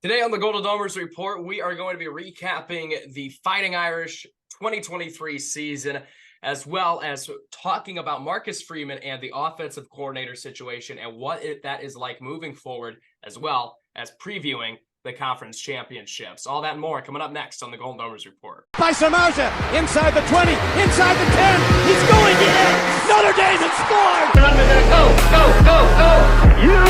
Today on the Golden Domers Report, we are going to be recapping the Fighting Irish 2023 season, as well as talking about Marcus Freeman and the offensive coordinator situation and what that is like moving forward, as well as previewing the conference championships. All that and more coming up next on the Golden Domers Report. By Samaja, inside the 20, inside the 10, he's going in! Notre Dame has scored! Go! You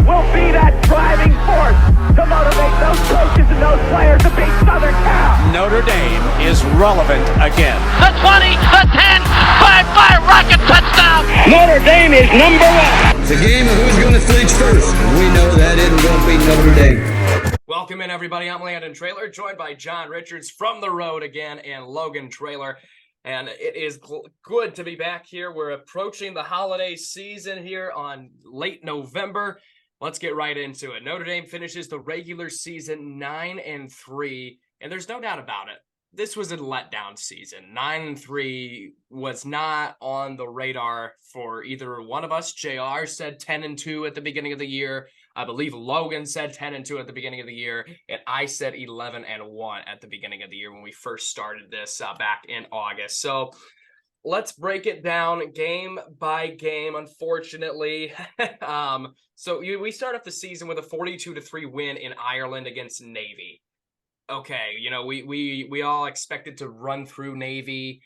will be that driving force to motivate those coaches and those players to beat Southern Cal. Notre Dame is relevant again. The 20, the 10, 5-5 rocket touchdown. Notre Dame is number one. It's a game of who's going to flinch first. We know that isn't going to be Notre Dame. Welcome in, everybody. I'm Landon Traylor, joined by John Richards from the road again and Logan Traylor. And it is good to be back here. We're approaching the holiday season here on late November. Let's get right into it. Notre Dame finishes the regular season 9-3, and there's no doubt about it. This was a letdown season. 9-3 was not on the radar for either one of us. JR said 10-2 at the beginning of the year. I believe Logan said 10-2 at the beginning of the year, and I said 11-1 at the beginning of the year when we first started this back in August. So let's break it down game by game, unfortunately. We start off the season with a 42-3 win in Ireland against Navy. Okay, we all expected to run through Navy.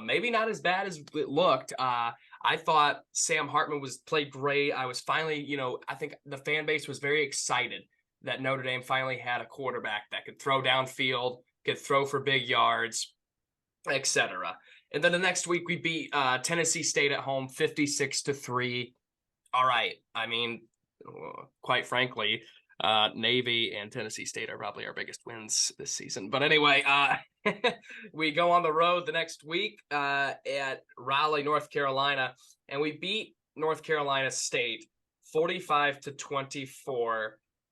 Maybe not as bad as it looked. I thought Sam Hartman played great. I was finally, I think the fan base was very excited that Notre Dame finally had a quarterback that could throw downfield, could throw for big yards, etc. And then the next week we beat Tennessee State at home 56-3. All right. I mean, quite frankly, Navy and Tennessee State are probably our biggest wins this season. But anyway, we go on the road the next week at Raleigh, North Carolina, and we beat North Carolina State 45-24.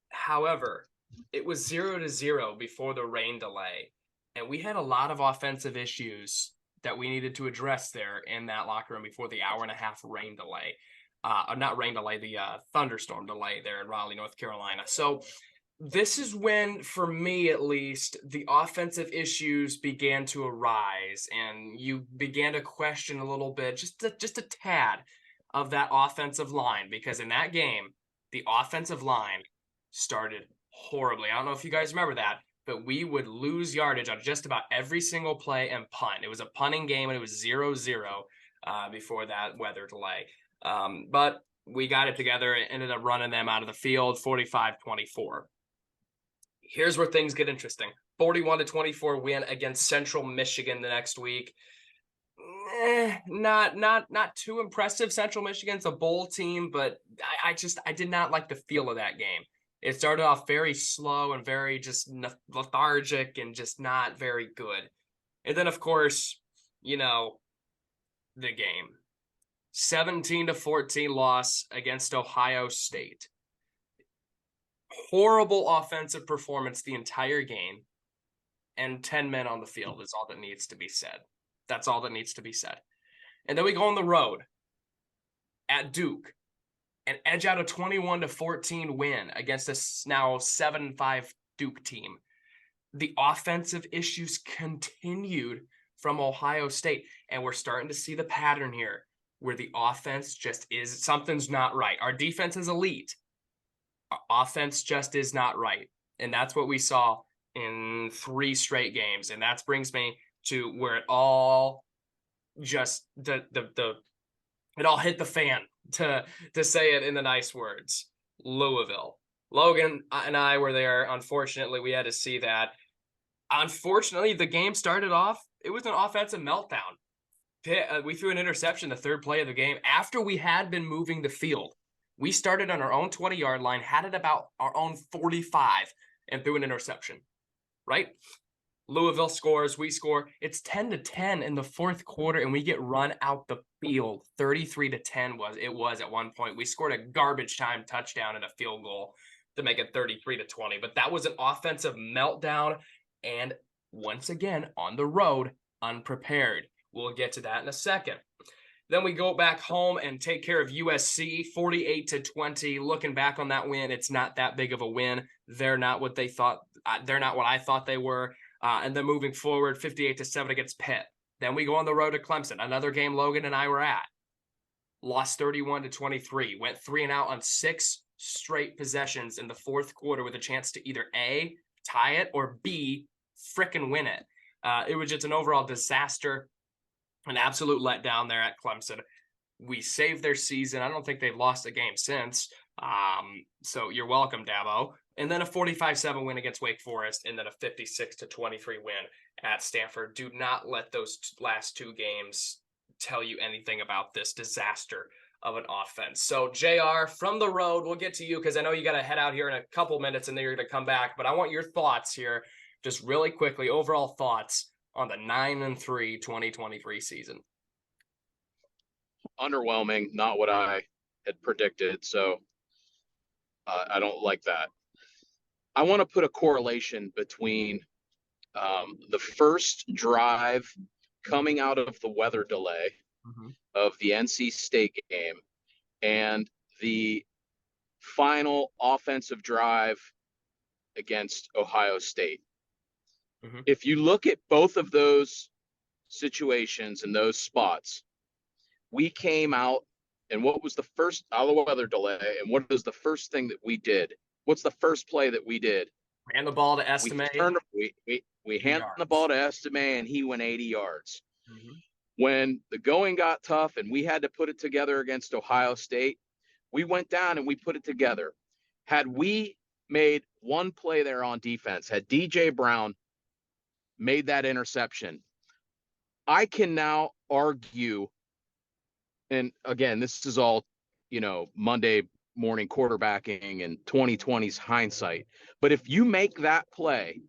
However, it was 0-0 before the rain delay, and we had a lot of offensive issues that we needed to address there in that locker room before the hour-and-a-half rain delay. The thunderstorm delay there in Raleigh, North Carolina. So this is when, for me at least, the offensive issues began to arise, and you began to question a little bit, just a tad of that offensive line, because in that game, the offensive line started horribly. I don't know if you guys remember that, but we would lose yardage on just about every single play and punt. It was a punting game, and it was 0-0 before that weather delay. But we got it together and ended up running them out of the field 45-24. Here's where things get interesting. 41-24 win against Central Michigan the next week. Not too impressive. Central Michigan's a bowl team, but I did not like the feel of that game. It started off very slow and very just lethargic and just not very good. And then, of course, the game. 17-14 loss against Ohio State. Horrible offensive performance the entire game, and 10 men on the field is all that needs to be said. That's all that needs to be said. And then we go on the road at Duke and edge out a 21-14 win against a now 7-5 Duke team. The offensive issues continued from Ohio State, and we're starting to see the pattern here, where the offense just is, something's not right. Our defense is elite. Our offense just is not right. And that's what we saw in 3 straight games. And that brings me to where it all just, it all hit the fan, to say it in the nice words. Louisville. Logan and I were there. Unfortunately, we had to see that. Unfortunately, the game started off, it was an offensive meltdown. We threw an interception the third play of the game after we had been moving the field. We started on our own 20-yard line, had it about our own 45, and threw an interception, right? Louisville scores, we score. It's 10-10 in the fourth quarter, and we get run out the field. 33-10 was at one point. We scored a garbage time touchdown and a field goal to make it 33-20. But that was an offensive meltdown, and once again, on the road, unprepared. We'll get to that in a second. Then we go back home and take care of USC 48-20. Looking back on that win, it's not that big of a win. They're not what they thought. They're not what I thought they were. And then moving forward, 58-7 against Pitt. Then we go on the road to Clemson, another game Logan and I were at. Lost 31-23. Went 3-and-out on 6 straight possessions in the fourth quarter with a chance to either A, tie it, or B, frickin' win it. It was just an overall disaster. An absolute letdown there at Clemson. We saved their season. I don't think they've lost a game since. So you're welcome, Dabo. And then a 45-7 win against Wake Forest, and then a 56-23 win at Stanford. Do not let those last 2 games tell you anything about this disaster of an offense. So JR, from the road, we'll get to you because I know you got to head out here in a couple minutes and then you're going to come back. But I want your thoughts here, just really quickly, overall thoughts on the 9-3 2023 season. Underwhelming, not what I had predicted. So I don't like that. I want to put a correlation between the first drive coming out of the weather delay of the NC State game and the final offensive drive against Ohio State. If you look at both of those situations and those spots, we came out, and what was the first out of the weather delay, and what was the first thing that we did? What's the first play that we did? Ran the ball to Estime. We handed the ball to Estime, and he went 80 yards. When the going got tough and we had to put it together against Ohio State, we went down and we put it together. Had we made one play there on defense, had DJ Brown made that interception, I can now argue, and again, this is all, Monday morning quarterbacking and 2020's hindsight. But if you make that play,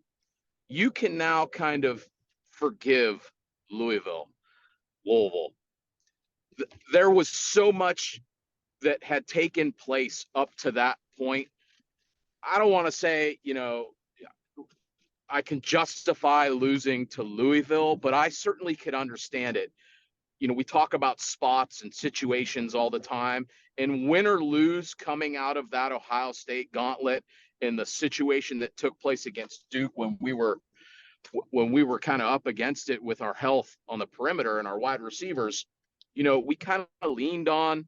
you can now kind of forgive Louisville. There was so much that had taken place up to that point. I don't want to say, I can justify losing to Louisville, but I certainly could understand it. We talk about spots and situations all the time, and win or lose coming out of that Ohio State gauntlet in the situation that took place against Duke when we were kind of up against it with our health on the perimeter and our wide receivers, we kind of leaned on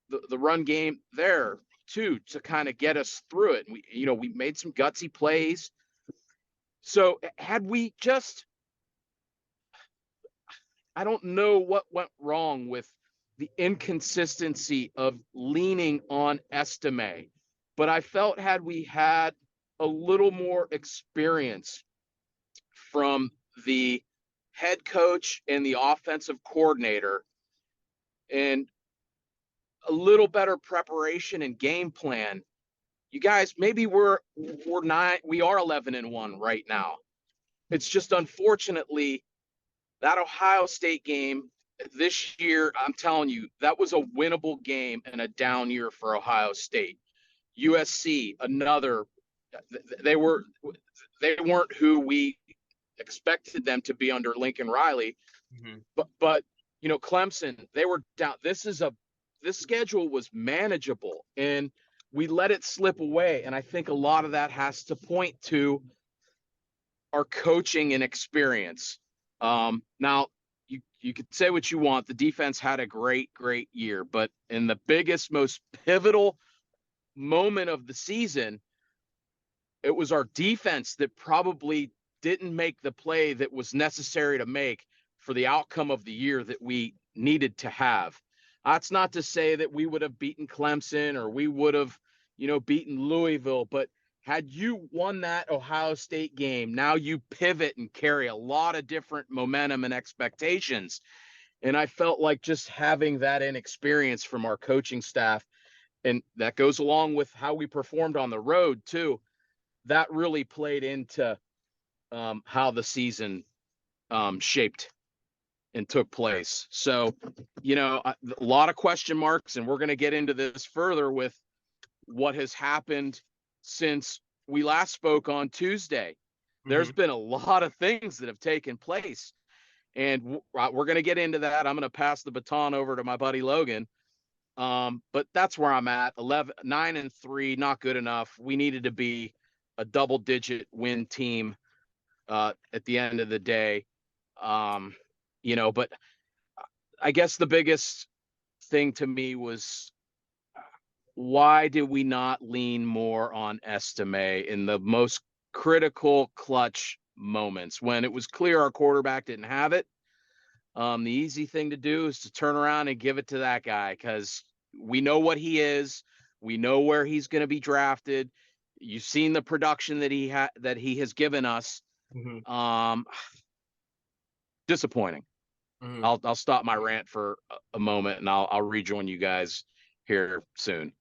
the run game there too to kind of get us through it. And we made some gutsy plays. So had we just, I don't know what went wrong with the inconsistency of leaning on Estime, but I felt had we had a little more experience from the head coach and the offensive coordinator and a little better preparation and game plan, you guys, maybe we are 11-1 right now. It's just unfortunately that Ohio State game this year, I'm telling you, that was a winnable game and a down year for Ohio State. USC, another, they weren't who we expected them to be under Lincoln Riley. But Clemson, they were down. This schedule was manageable and we let it slip away. And I think a lot of that has to point to our coaching and experience. Now you could say what you want. The defense had a great year, but in the biggest, most pivotal moment of the season, it was our defense that probably didn't make the play that was necessary to make for the outcome of the year that we needed to have. That's not to say that we would have beaten Clemson or we would have, beaten Louisville, but had you won that Ohio State game, now you pivot and carry a lot of different momentum and expectations. And I felt like just having that inexperience from our coaching staff, and that goes along with how we performed on the road too, that really played into how the season shaped and took place. So, a lot of question marks, and we're going to get into this further with what has happened since we last spoke on Tuesday. There's been a lot of things that have taken place. And we're going to get into that. I'm going to pass the baton over to my buddy Logan. But that's where I'm at. 9-3, not good enough. We needed to be a double-digit win team at the end of the day. But I guess the biggest thing to me was, why did we not lean more on Estime in the most critical clutch moments when it was clear our quarterback didn't have it? The easy thing to do is to turn around and give it to that guy, because we know what he is. We know where he's going to be drafted. You've seen the production that he has given us. Mm-hmm. Disappointing. Mm-hmm. I'll stop my rant for a moment, and I'll rejoin you guys here soon.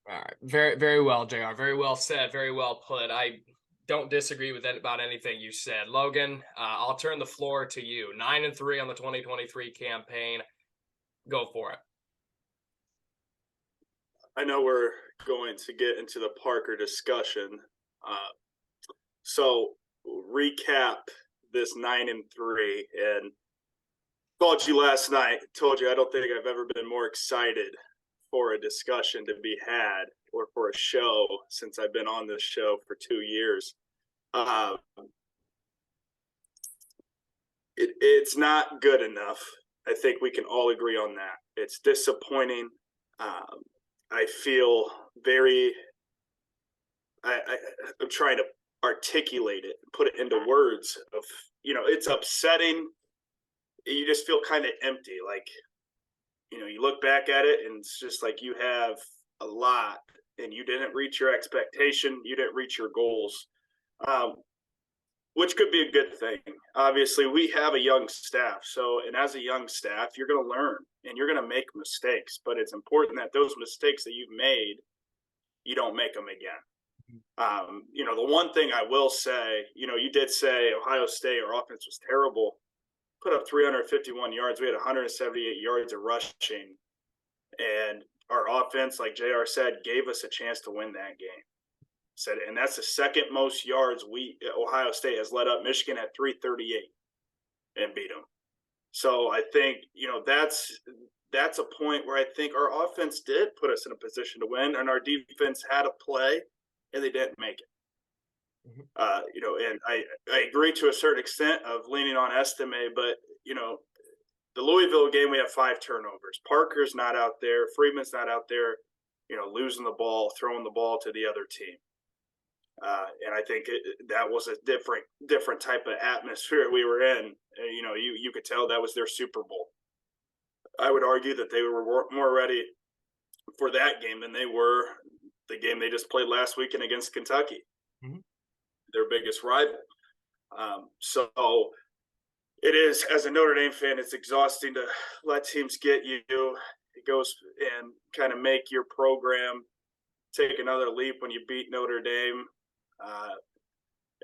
All right. Very, very well, JR. Very well said. Very well put. I don't disagree with about anything you said. Logan, I'll turn the floor to you. 9-3 on the 2023 campaign. Go for it. I know we're going to get into the Parker discussion. So recap this 9-3, and called you last night, told you I don't think I've ever been more excited for a discussion to be had, or for a show, since I've been on this show for 2 years. It's not good enough. I think we can all agree on that. It's disappointing. I feel I'm trying to articulate it, put it into words of, it's upsetting. You just feel kind of empty. Like, you look back at it and it's just like you have a lot and you didn't reach your expectation. You didn't reach your goals, which could be a good thing. Obviously, we have a young staff. And as a young staff, you're going to learn and you're going to make mistakes. But it's important that those mistakes that you've made, you don't make them again. The one thing I will say, you did say Ohio State, our offense was terrible. Put up 351 yards. We had 178 yards of rushing. And our offense, like JR said, gave us a chance to win that game. And that's the second most yards Ohio State has led up. Michigan at 338 and beat them. So I think, that's a point where I think our offense did put us in a position to win, and our defense had a play and they didn't make it. And I agree to a certain extent of leaning on Estime, but, the Louisville game, we have 5 turnovers. Parker's not out there. Freeman's not out there, losing the ball, throwing the ball to the other team. And I think that was a different type of atmosphere we were in. You could tell that was their Super Bowl. I would argue that they were more ready for that game than they were the game they just played last weekend against Kentucky, their biggest rival. So it is, as a Notre Dame fan, it's exhausting to let teams get you. It goes and kind of make your program take another leap when you beat Notre Dame.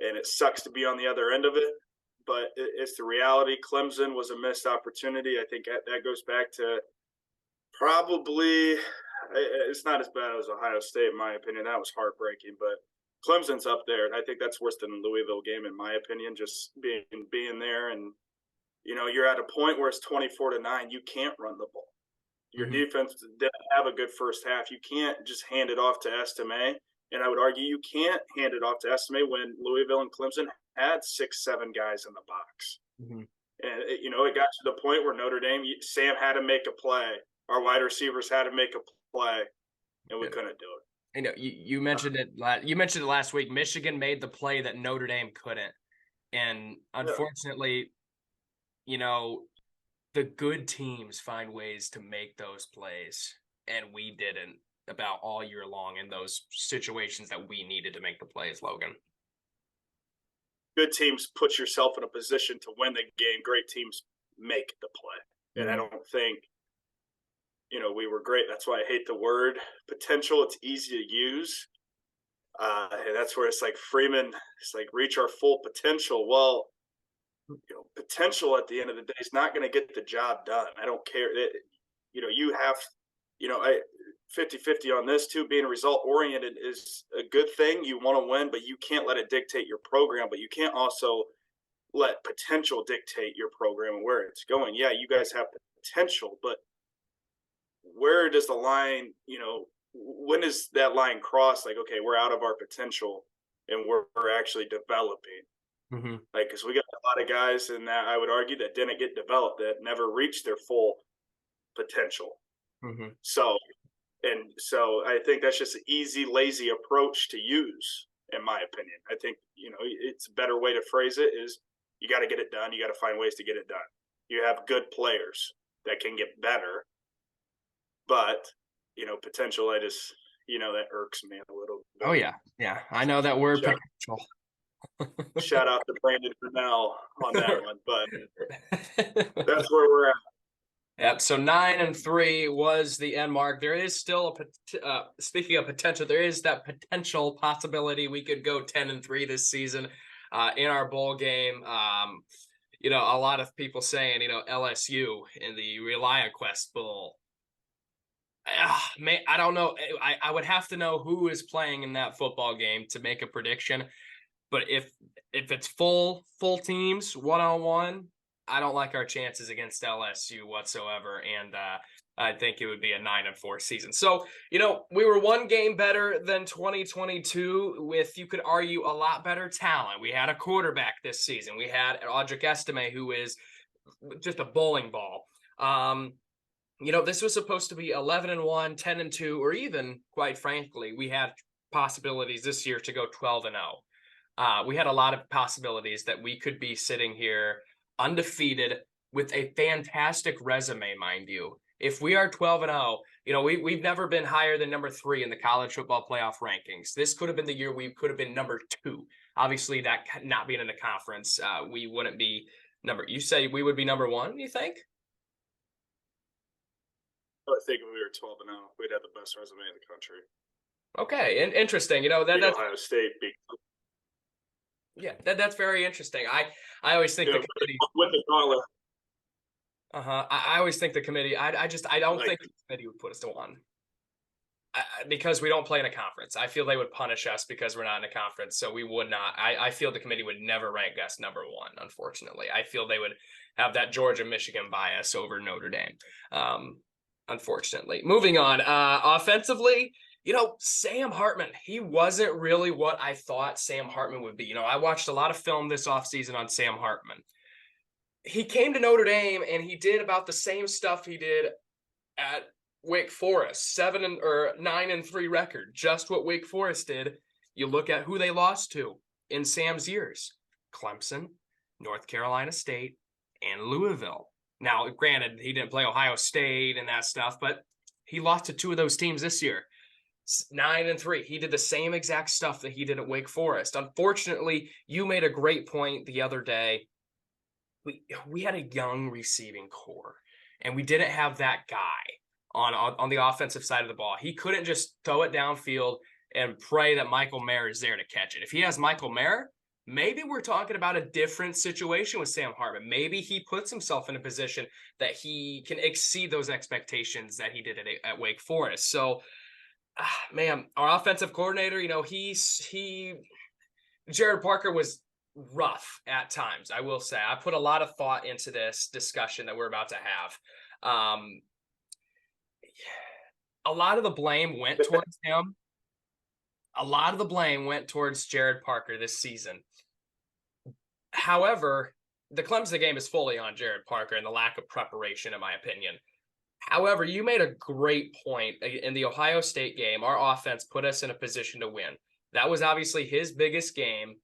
And it sucks to be on the other end of it, but it's the reality. Clemson was a missed opportunity. I think that goes back to probably – it's not as bad as Ohio State, in my opinion. That was heartbreaking, but Clemson's up there, and I think that's worse than the Louisville game, in my opinion, just being there. And, you're at a point where it's 24-9. You can't run the ball. Your defense didn't have a good first half. You can't just hand it off to Estime. And I would argue you can't hand it off to Estime when Louisville and Clemson had 6-7 guys in the box. And, it got to the point where Notre Dame, Sam had to make a play. Our wide receivers had to make a play, and we couldn't do it. You mentioned it. You mentioned it last week. Michigan made the play that Notre Dame couldn't, and unfortunately, the good teams find ways to make those plays, and we didn't about all year long in those situations that we needed to make the plays. Logan, good teams put yourself in a position to win the game. Great teams make the play, and I don't think. We were great. That's why I hate the word potential. It's easy to use. And that's where it's like Freeman, it's like reach our full potential. Well, potential at the end of the day is not going to get the job done. I don't care. You have, 50-50 on this too. Being result oriented is a good thing. You want to win, but you can't let it dictate your program. But you can't also let potential dictate your program and where it's going. Yeah, you guys have potential, but where does the line, when does that line cross? Like, okay, we're out of our potential and we're actually developing. Mm-hmm. Like, because we got a lot of guys in that I would argue that didn't get developed, that never reached their full potential. Mm-hmm. So I think that's just an easy, lazy approach to use, in my opinion. I think, it's a better way to phrase it is you got to get it done. You got to find ways to get it done. You have good players that can get better, but, potential, I just, that irks me a little bit. Oh, yeah. Yeah. I know that word potential. Shout out to Brandon Brunell on that one, but that's where we're at. Yep. So 9-3 was the end mark. There is still speaking of potential, there is that potential possibility we could go 10-3 this season in our bowl game. A lot of people saying, LSU in the ReliaQuest Bowl. I don't know. I would have to know who is playing in that football game to make a prediction. But if it's full teams 1-on-1, I don't like our chances against LSU whatsoever, and I think it would be a 9-4 season. So, we were one game better than 2022 with, you could argue, a lot better talent. We had a quarterback this season. We had Audric Estime, who is just a bowling ball. This was supposed to be 11-1, 10-2, or even, quite frankly, we had possibilities this year to go 12-0. We had a lot of possibilities that we could be sitting here undefeated with a fantastic resume, mind you. If we are 12-0, we've never been higher than number 3 in the college football playoff rankings. This could have been the year we could have been number 2. Obviously, that not being in the conference, we wouldn't be you say we would be number 1, you think? I think if we were 12-0, we'd have the best resume in the country. Okay, and interesting. That's Ohio State. Yeah, that's very interesting. I always think the committee with the dollar. I always think the committee. I don't think the committee would put us to 1. Because we don't play in a conference. I feel they would punish us because we're not in a conference. So we would not. I feel the committee would never rank us number 1. Unfortunately, I feel they would have that Georgia-Michigan bias over Notre Dame. Unfortunately, moving on. Offensively. Sam Hartman, he wasn't really what I thought Sam Hartman would be. I watched a lot of film this offseason on Sam Hartman. He came to Notre Dame and he did about the same stuff he did at Wake Forest, 9-3 record, just what Wake Forest did. You look at who they lost to in Sam's years: Clemson, North Carolina State, and Louisville. Now, granted, he didn't play Ohio State and that stuff, but he lost to 2 of those teams this year. 9-3. He did the same exact stuff that he did at Wake Forest. Unfortunately, you made a great point the other day. We had a young receiving core, and we didn't have that guy on the offensive side of the ball. He couldn't just throw it downfield and pray that Michael Mayer is there to catch it. If he has Michael Mayer, maybe we're talking about a different situation with Sam Hartman. Maybe he puts himself in a position that he can exceed those expectations that he did at Wake Forest. So, man, our offensive coordinator, Gerad Parker was rough at times, I will say. I put a lot of thought into this discussion that we're about to have. A lot of the blame went towards him. A lot of the blame went towards Gerad Parker this season. However, the Clemson game is fully on Gerad Parker and the lack of preparation, in my opinion. However, you made a great point. In the Ohio State game, our offense put us in a position to win. That was obviously his biggest game.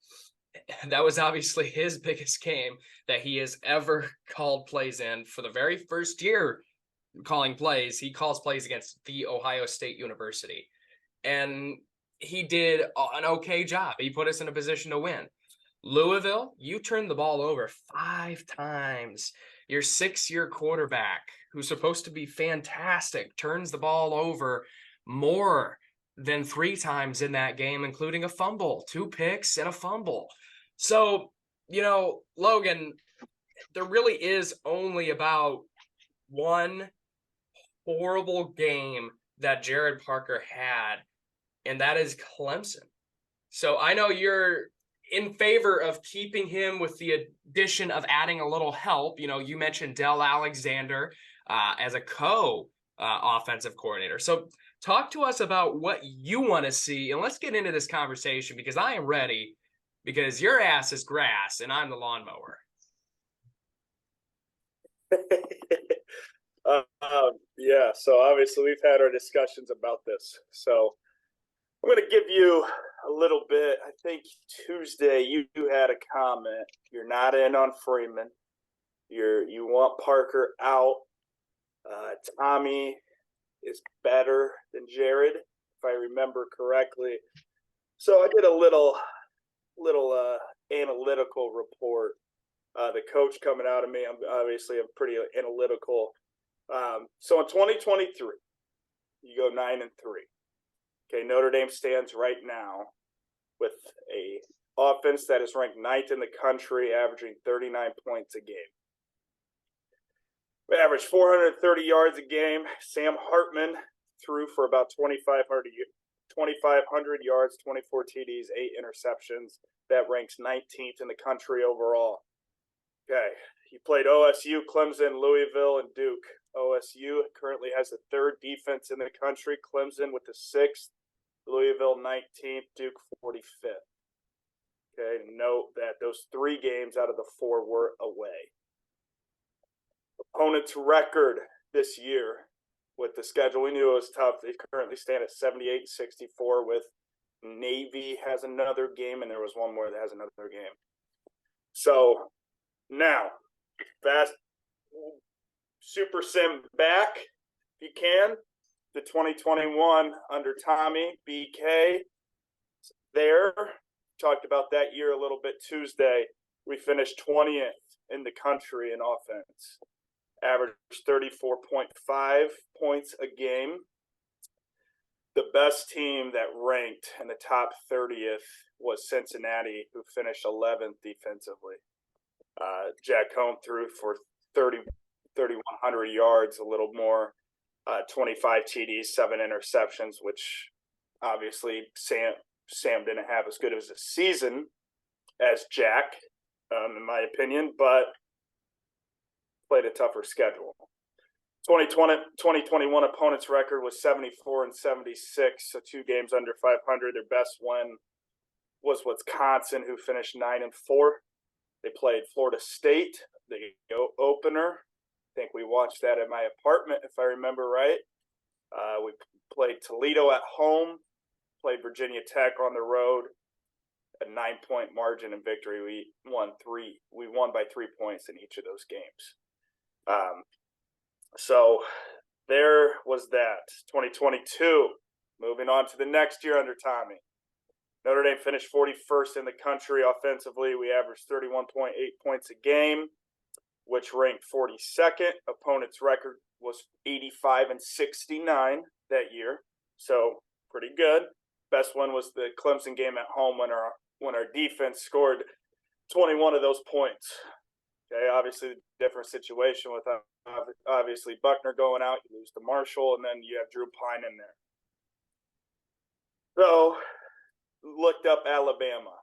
That was obviously his biggest game that he has ever called plays in. For the very first year calling plays, he calls plays against the Ohio State University. And he did an okay job. He put us in a position to win. Louisville, you turned the ball over 5 times. Your 6-year quarterback, who's supposed to be fantastic, turns the ball over more than 3 times in that game, including a fumble, 2 picks and a fumble. So, Logan, there really is only about one horrible game that Gerad Parker had, and that is Clemson. So I know you're in favor of keeping him with the addition of adding a little help. You know, you mentioned Del Alexander as a offensive coordinator. So talk to us about what you want to see, and let's get into this conversation because I am ready, because your ass is grass and I'm the lawnmower. Yeah, so obviously we've had our discussions about this. So I'm going to give you a little bit. I think Tuesday you had a comment. You're not in on Freeman. You want Parker out. Tommy is better than Gerad, if I remember correctly. So I did a little analytical report. The coach coming out of me, I'm pretty analytical. So in 2023, you go 9-3. Okay, Notre Dame stands right now with a offense that is ranked 9th in the country, averaging 39 points a game. We average 430 yards a game. Sam Hartman threw for about 2,500 yards, 24 TDs, 8 interceptions. That ranks 19th in the country overall. Okay, he played OSU, Clemson, Louisville, and Duke. OSU currently has the 3rd defense in the country. Clemson with the 6th. Louisville 19th, Duke 45th. Okay, note that those 3 games out of the 4 were away. Opponent's record this year with the schedule, we knew it was tough. They currently stand at 78-64 with Navy has another game, and there was one more that has another game. So now, fast Super Sim back, if you can. The 2021 under Tommy, BK, there. Talked about that year a little bit Tuesday. We finished 20th in the country in offense. Averaged 34.5 points a game. The best team that ranked in the top 30th was Cincinnati, who finished 11th defensively. Jack Cohn threw for 3,100 yards, a little more. 25 TDs, 7 interceptions, which obviously Sam didn't have as good of a season as Jack, in my opinion, but played a tougher schedule. 2021 opponent's record was 74-76, so 2 games under 500. Their best win was Wisconsin, who finished 9-4. They played Florida State, the opener. I think we watched that at my apartment, if I remember right. We played Toledo at home, played Virginia Tech on the road, a 9-point margin in victory. We won by 3 points in each of those games. So there was that. 2022, moving on to the next year under Tommy. Notre Dame finished 41st in the country offensively. We averaged 31.8 points a game, which ranked 42nd. Opponent's record was 85-69 that year, so pretty good. Best one was the Clemson game at home when our defense scored 21 of those points. Okay, obviously different situation with obviously Buckner going out. You lose to Marshall, and then you have Drew Pine in there. So looked up Alabama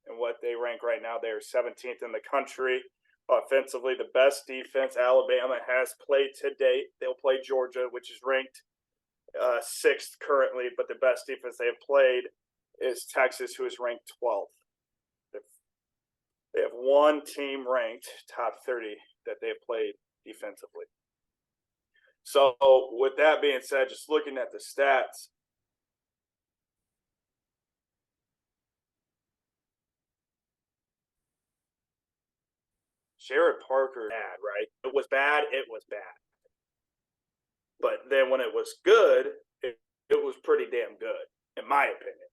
and what they rank right now. They are 17th in the country. Offensively, the best defense Alabama has played to date. They'll play Georgia, which is ranked 6th currently, but the best defense they have played is Texas, who is ranked 12th. They have one team ranked top 30 that they have played defensively. So with that being said, just looking at the stats, Gerad Parker, bad, right? It was bad. But then when it was good, it was pretty damn good, in my opinion.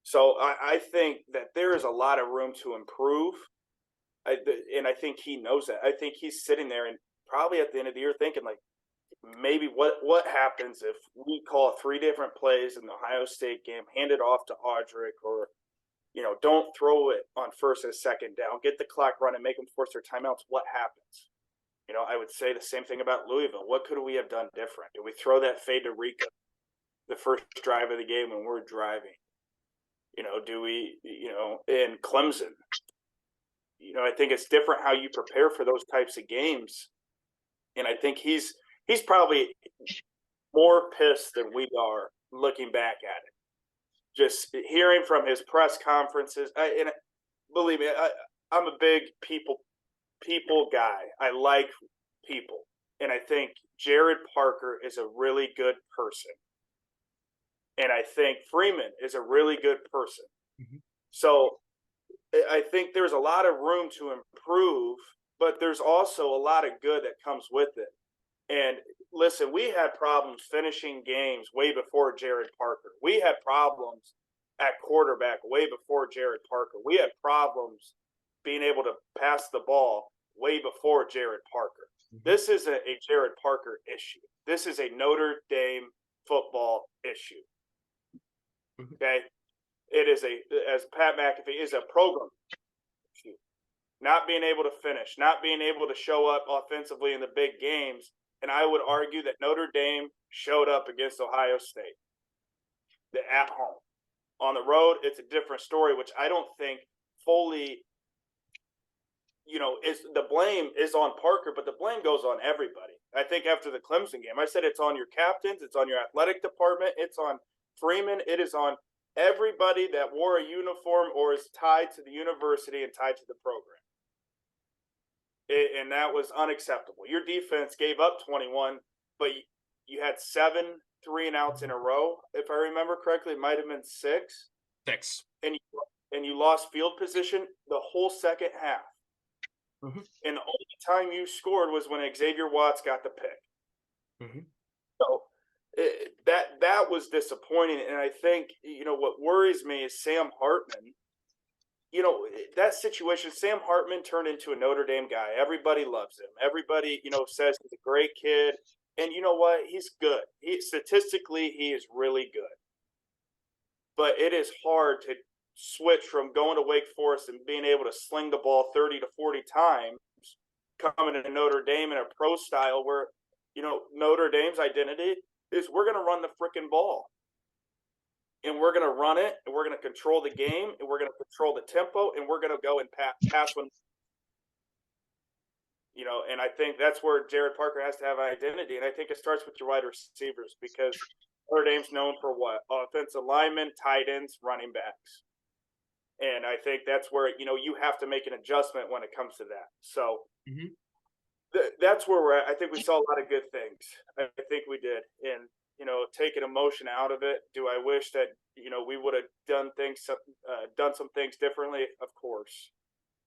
So I think that there is a lot of room to improve. And I think he knows that. I think he's sitting there and probably at the end of the year thinking, like, maybe what happens if we call 3 different plays in the Ohio State game, hand it off to Audric, or don't throw it on 1st and 2nd down. Get the clock running, make them force their timeouts. What happens? I would say the same thing about Louisville. What could we have done different? Did we throw that fade to Rico the first drive of the game when we're driving? Do we, in Clemson, I think it's different how you prepare for those types of games. And I think he's probably more pissed than we are looking back at it. Just hearing from his press conferences, and believe me, I'm a big people guy. I like people, and I think Gerad Parker is a really good person, and I think Freeman is a really good person. Mm-hmm. So I think there's a lot of room to improve, but there's also a lot of good that comes with it. And listen, we had problems finishing games way before Gerad Parker. We had problems at quarterback way before Gerad Parker. We had problems being able to pass the ball way before Gerad Parker. Mm-hmm. This isn't a Gerad Parker issue. This is a Notre Dame football issue. Okay? It is as Pat McAfee is a program issue. Not being able to finish, not being able to show up offensively in the big games. And I would argue that Notre Dame showed up against Ohio State at home. On the road, it's a different story, which I don't think fully, is the blame is on Parker, but the blame goes on everybody. I think after the Clemson game, I said it's on your captains, it's on your athletic department, it's on Freeman, it is on everybody that wore a uniform or is tied to the university and tied to the program. And that was unacceptable. Your defense gave up 21, but you had 7 3-and-outs in a row. If I remember correctly, it might have been 6. 6. And you lost field position the whole second half. Mm-hmm. And the only time you scored was when Xavier Watts got the pick. Mm-hmm. So that was disappointing. And I think, what worries me is Sam Hartman. That situation, Sam Hartman turned into a Notre Dame guy. Everybody loves him. Everybody, says he's a great kid. And you know what? He's good. Statistically, he is really good. But it is hard to switch from going to Wake Forest and being able to sling the ball 30 to 40 times, coming to Notre Dame in a pro style where, Notre Dame's identity is we're going to run the freaking ball. And we're going to run it, and we're going to control the game, and we're going to control the tempo, and we're going to go and pass when, and I think that's where Gerad Parker has to have an identity. And I think it starts with your wide receivers because Notre Dame's known for what? Offensive linemen, tight ends, running backs. And I think that's where, you have to make an adjustment when it comes to that. So that's where we're at. I think we saw a lot of good things. I think we did. And, taking emotion out of it. Do I wish that, we would have done some things differently? Of course.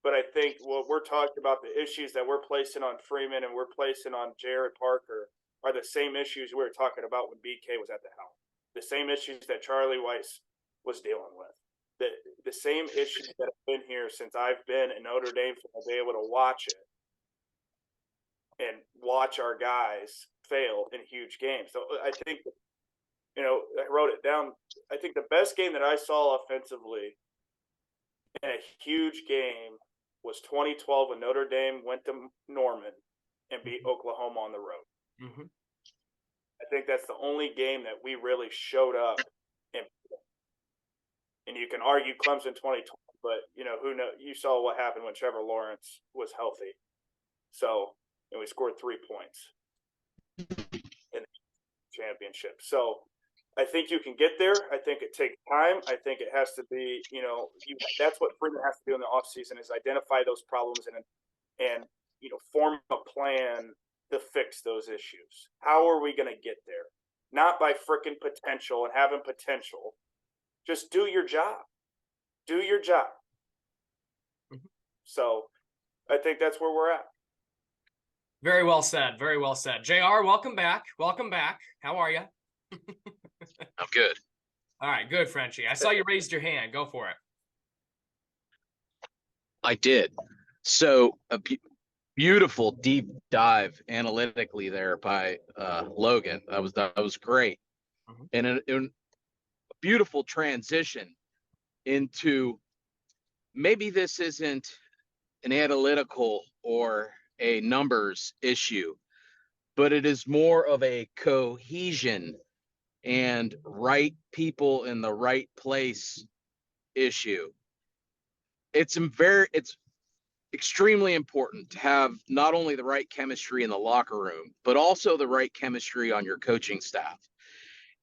But I think what we're talking about, the issues that we're placing on Freeman and we're placing on Gerad Parker are the same issues we were talking about when BK was at the helm. The same issues that Charlie Weiss was dealing with. The same issues that have been here since I've been in Notre Dame, to be able to watch it and watch our guys fail in huge games. So I think, I wrote it down. I think the best game that I saw offensively in a huge game was 2012 when Notre Dame went to Norman and beat Oklahoma on the road. Mm-hmm. I think that's the only game that we really showed up. And you can argue Clemson 2020, but, who knows? You saw what happened when Trevor Lawrence was healthy. So, and we scored 3 points in the championship. So, I think you can get there. I think it takes time. I think it has to be, that's what Freeman has to do in the offseason is identify those problems and form a plan to fix those issues. How are we going to get there? Not by frickin' potential and having potential. Just do your job. Do your job. Mm-hmm. So I think that's where we're at. Very well said. Very well said. JR, welcome back. Welcome back. How are you? I'm good. All right. Good, Frenchie. I saw you raised your hand. Go for it. I did. So a beautiful deep dive analytically there by Logan. That was great. Mm-hmm. And a beautiful transition into maybe this isn't an analytical or a numbers issue, but it is more of a cohesion and right people in the right place issue. It's extremely important to have not only the right chemistry in the locker room, but also the right chemistry on your coaching staff.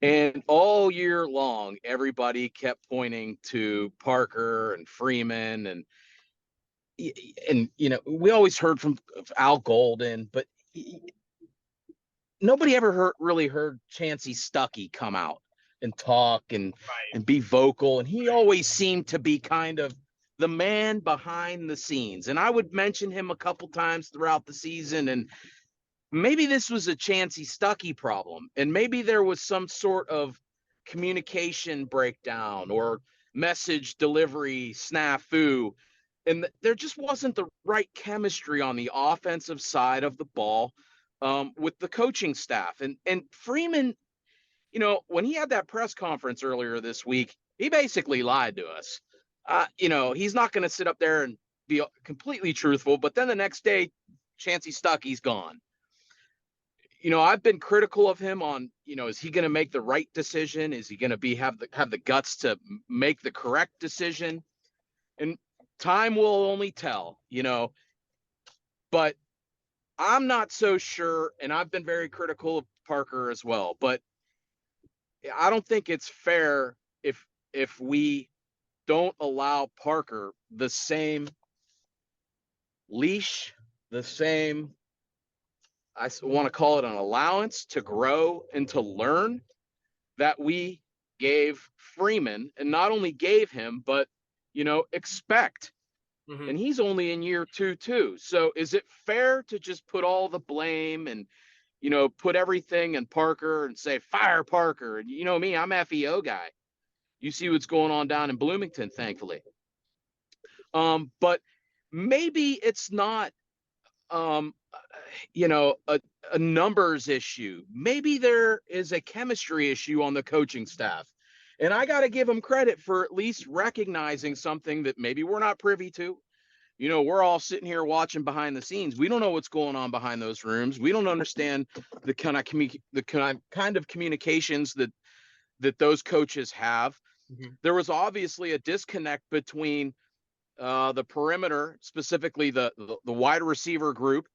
And all year long, everybody kept pointing to Parker and Freeman and we always heard from Al Golden, but nobody ever really heard Chancey Stuckey come out and talk and be vocal. And he always seemed to be kind of the man behind the scenes. And I would mention him a couple times throughout the season. And maybe this was a Chancey Stuckey problem. And maybe there was some sort of communication breakdown or message delivery snafu. And there just wasn't the right chemistry on the offensive side of the ball with the coaching staff. And Freeman, when he had that press conference earlier this week, he basically lied to us. He's not going to sit up there and be completely truthful, but then the next day, Chancey Stuckey's gone. I've been critical of him on, is he going to make the right decision? Is he going to have the guts to make the correct decision? And time will only tell, but I'm not so sure. And I've been very critical of Parker as well, but I don't think it's fair if we don't allow Parker the same leash, the same, I want to call it an allowance to grow and to learn that we gave Freeman, and not only gave him, but, expect. Mm-hmm. And he's only in year 2 too. So is it fair to just put all the blame and, put everything in Parker and say, fire Parker? And me, I'm FEO guy. You see what's going on down in Bloomington, thankfully. But maybe it's not, a numbers issue. Maybe there is a chemistry issue on the coaching staff. And I got to give them credit for at least recognizing something that maybe we're not privy to. We're all sitting here watching behind the scenes. We don't know what's going on behind those rooms. We don't understand the kind of communications that those coaches have. Mm-hmm. There was obviously a disconnect between the perimeter, specifically the wide receiver group,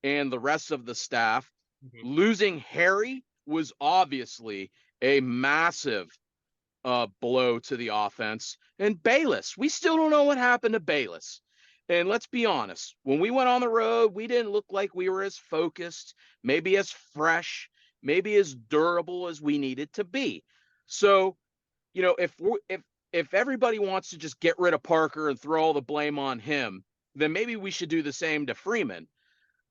and the rest of the staff. Mm-hmm. Losing Harry was obviously a massive blow to the offense. And Bayless, we still don't know what happened to Bayless. And let's be honest, when we went on the road, we didn't look like we were as focused, maybe as fresh, maybe as durable as we needed to be. So, if everybody wants to just get rid of Parker and throw all the blame on him, then maybe we should do the same to Freeman.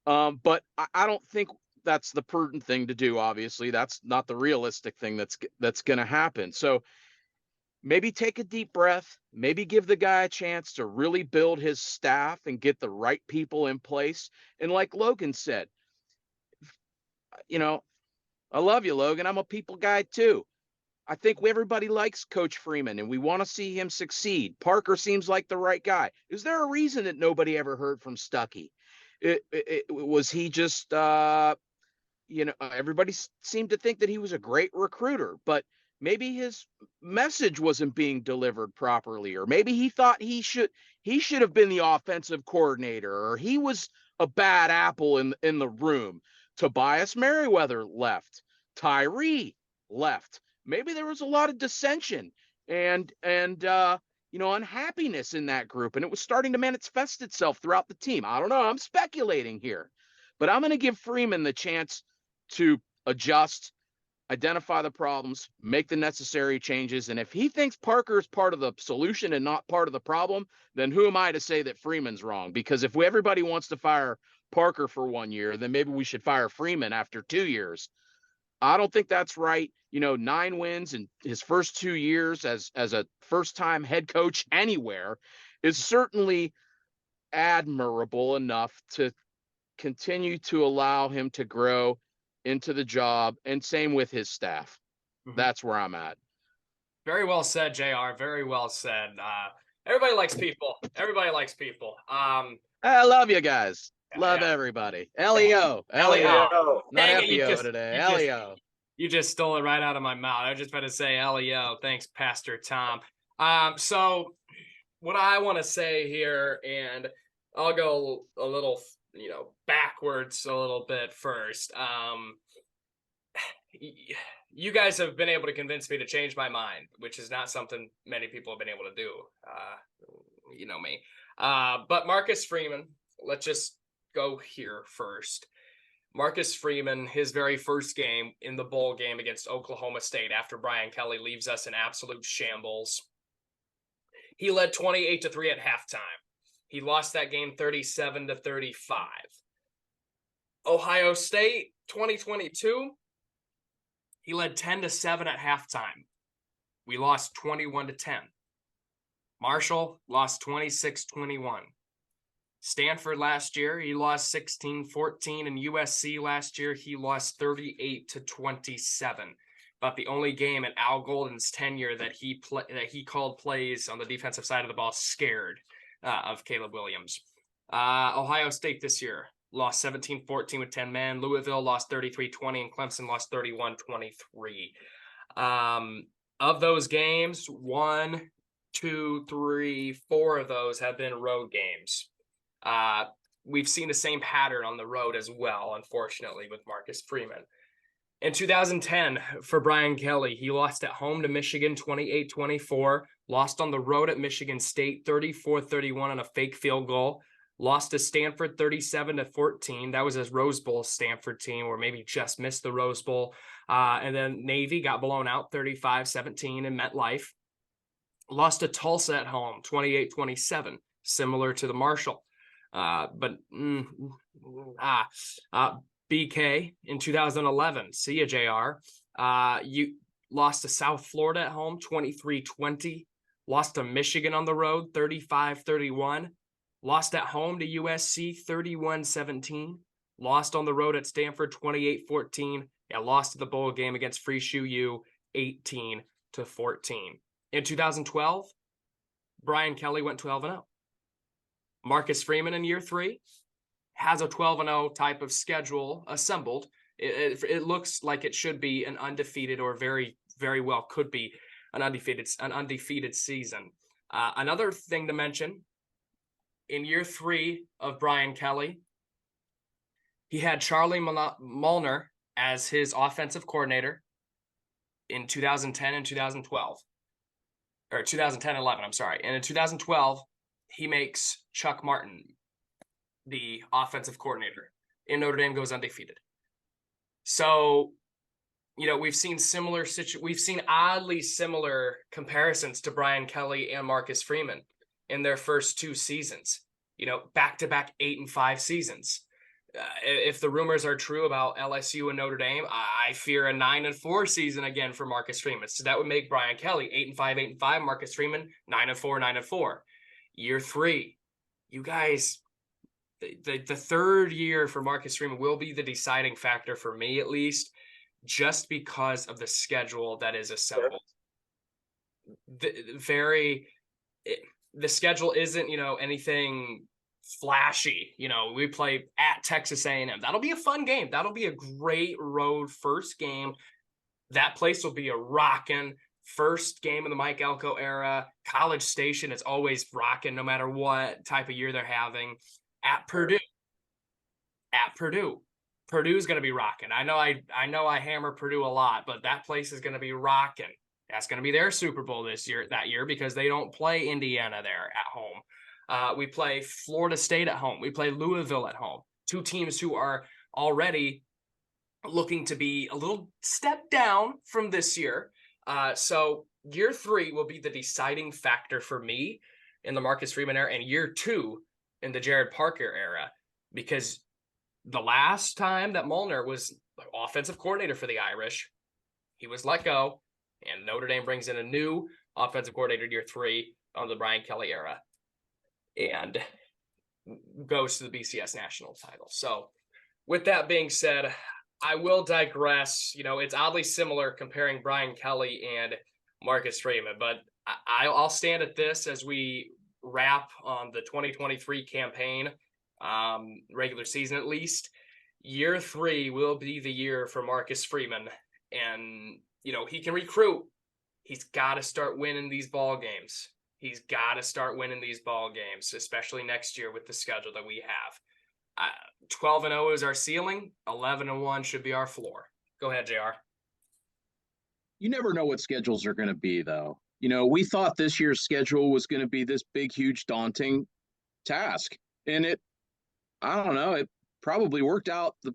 But I don't think that's the prudent thing to do. Obviously, that's not the realistic thing that's going to happen. So maybe take a deep breath, maybe give the guy a chance to really build his staff and get the right people in place. And like Logan said, I love you, Logan. I'm a people guy too. I think everybody likes Coach Freeman and we want to see him succeed. Parker seems like the right guy. Is there a reason that nobody ever heard from Stuckey? Was he just, everybody seemed to think that he was a great recruiter, but maybe his message wasn't being delivered properly, or maybe he thought he should have been the offensive coordinator, or he was a bad apple in the room. Tobias Merriweather left. Tyree left. Maybe there was a lot of dissension and unhappiness in that group, and it was starting to manifest itself throughout the team. I don't know. I'm speculating here, but I'm going to give Freeman the chance to adjust, identify the problems, make the necessary changes. And if he thinks Parker is part of the solution and not part of the problem, then who am I to say that Freeman's wrong? Because if everybody wants to fire Parker for 1 year, then maybe we should fire Freeman after 2 years. I don't think that's right. 9 wins in his first 2 years as a first-time head coach anywhere is certainly admirable enough to continue to allow him to grow into the job, and same with his staff. Mm-hmm. That's where I'm at. Very well said, JR. Very well said. Everybody likes people. Everybody likes people. I love you guys. Love everybody. LEO. Not FEO today. LEO. You just stole it right out of my mouth. I was just about to say LEO. Thanks, Pastor Tom. So what I want to say here, and I'll go a little, backwards a little bit first. You guys have been able to convince me to change my mind, which is not something many people have been able to do. You know me. But Marcus Freeman, let's just go here first. Marcus Freeman, his very first game in the bowl game against Oklahoma State after Brian Kelly leaves us in absolute shambles. He led 28-3 at halftime. He lost that game 37-35. Ohio State, 2022, he led 10-7 at halftime. We lost 21-10. Marshall lost 26-21. Stanford last year, he lost 16-14, and USC last year, he lost 38-27. About the only game in Al Golden's tenure that he called plays on the defensive side of the ball scared of Caleb Williams. Ohio State this year lost 17-14 with 10 men. Louisville lost 33-20, and Clemson lost 31-23. Of those games, 1, 2, 3, 4 of those have been road games. We've seen the same pattern on the road as well, unfortunately, with Marcus Freeman. In 2010, for Brian Kelly, he lost at home to Michigan 28-24, lost on the road at Michigan State 34-31 on a fake field goal, lost to Stanford 37-14. That was his Rose Bowl Stanford team, or maybe just missed the Rose Bowl. And then Navy got blown out 35-17 in MetLife. Lost to Tulsa at home 28-27, similar to the Marshall. BK in 2011, see ya, JR. You lost to South Florida at home 23-20, lost to Michigan on the road 35-31, lost at home to USC 31-17, lost on the road at Stanford 28-14, and lost to the bowl game against Free Shoe U 18-14. In 2012, Brian Kelly went 12-0. Marcus Freeman in year 3 has a 12-0 type of schedule assembled. It looks like it should be an undefeated, or very, very well could be an undefeated season. Another thing to mention, in year 3 of Brian Kelly, he had Charlie Molnar as his offensive coordinator in 2010 and 2012. Or 2010-11, I'm sorry. And in 2012, he makes Chuck Martin the offensive coordinator, and Notre Dame goes undefeated. So, we've seen oddly similar comparisons to Brian Kelly and Marcus Freeman in their first 2 seasons, back-to-back 8-5 seasons. If the rumors are true about LSU and Notre Dame, I fear a 9-4 season again for Marcus Freeman. So that would make Brian Kelly 8-5, 8-5, Marcus Freeman 9-4, 9-4. Year 3, you guys, the third year for Marcus Freeman will be the deciding factor for me, at least, just because of the schedule that is assembled. The schedule isn't, anything flashy. We play at Texas A&M. That'll be a fun game. That'll be a great road first game. That place will be a rockin' first game of the Mike Elko era. College Station is always rocking no matter what type of year they're having. At Purdue. Purdue's going to be rocking. I know I hammer Purdue a lot, but that place is going to be rocking. That's going to be their Super Bowl that year, because they don't play Indiana there at home. We play Florida State at home. We play Louisville at home. 2 teams who are already looking to be a little step down from this year. So year 3 will be the deciding factor for me in the Marcus Freeman era, and year 2 in the Gerad Parker era, because the last time that Molnar was offensive coordinator for the Irish, he was let go, and Notre Dame brings in a new offensive coordinator year 3 on the Brian Kelly era, and goes to the BCS national title. So with that being said, I will digress. It's oddly similar comparing Brian Kelly and Marcus Freeman, but I'll stand at this as we wrap on the 2023 campaign, regular season at least. Year 3 will be the year for Marcus Freeman, and he can recruit. he's got to start winning these ball games. He's got to start winning these ball games, especially next year with the schedule that we have. 12-0 is our ceiling. 11-1 should be our floor. Go ahead, JR. You never know what schedules are going to be, though. You know, we thought this year's schedule was going to be this big, huge, daunting task. And I don't know, it probably worked out the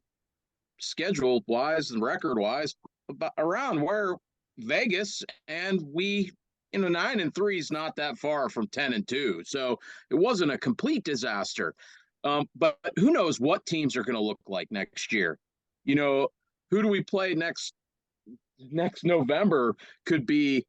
schedule-wise and record-wise about around where Vegas and we, 9-3 is not that far from 10-2. So it wasn't a complete disaster. But who knows what teams are going to look like next year? You know, who do we play next November? Could be,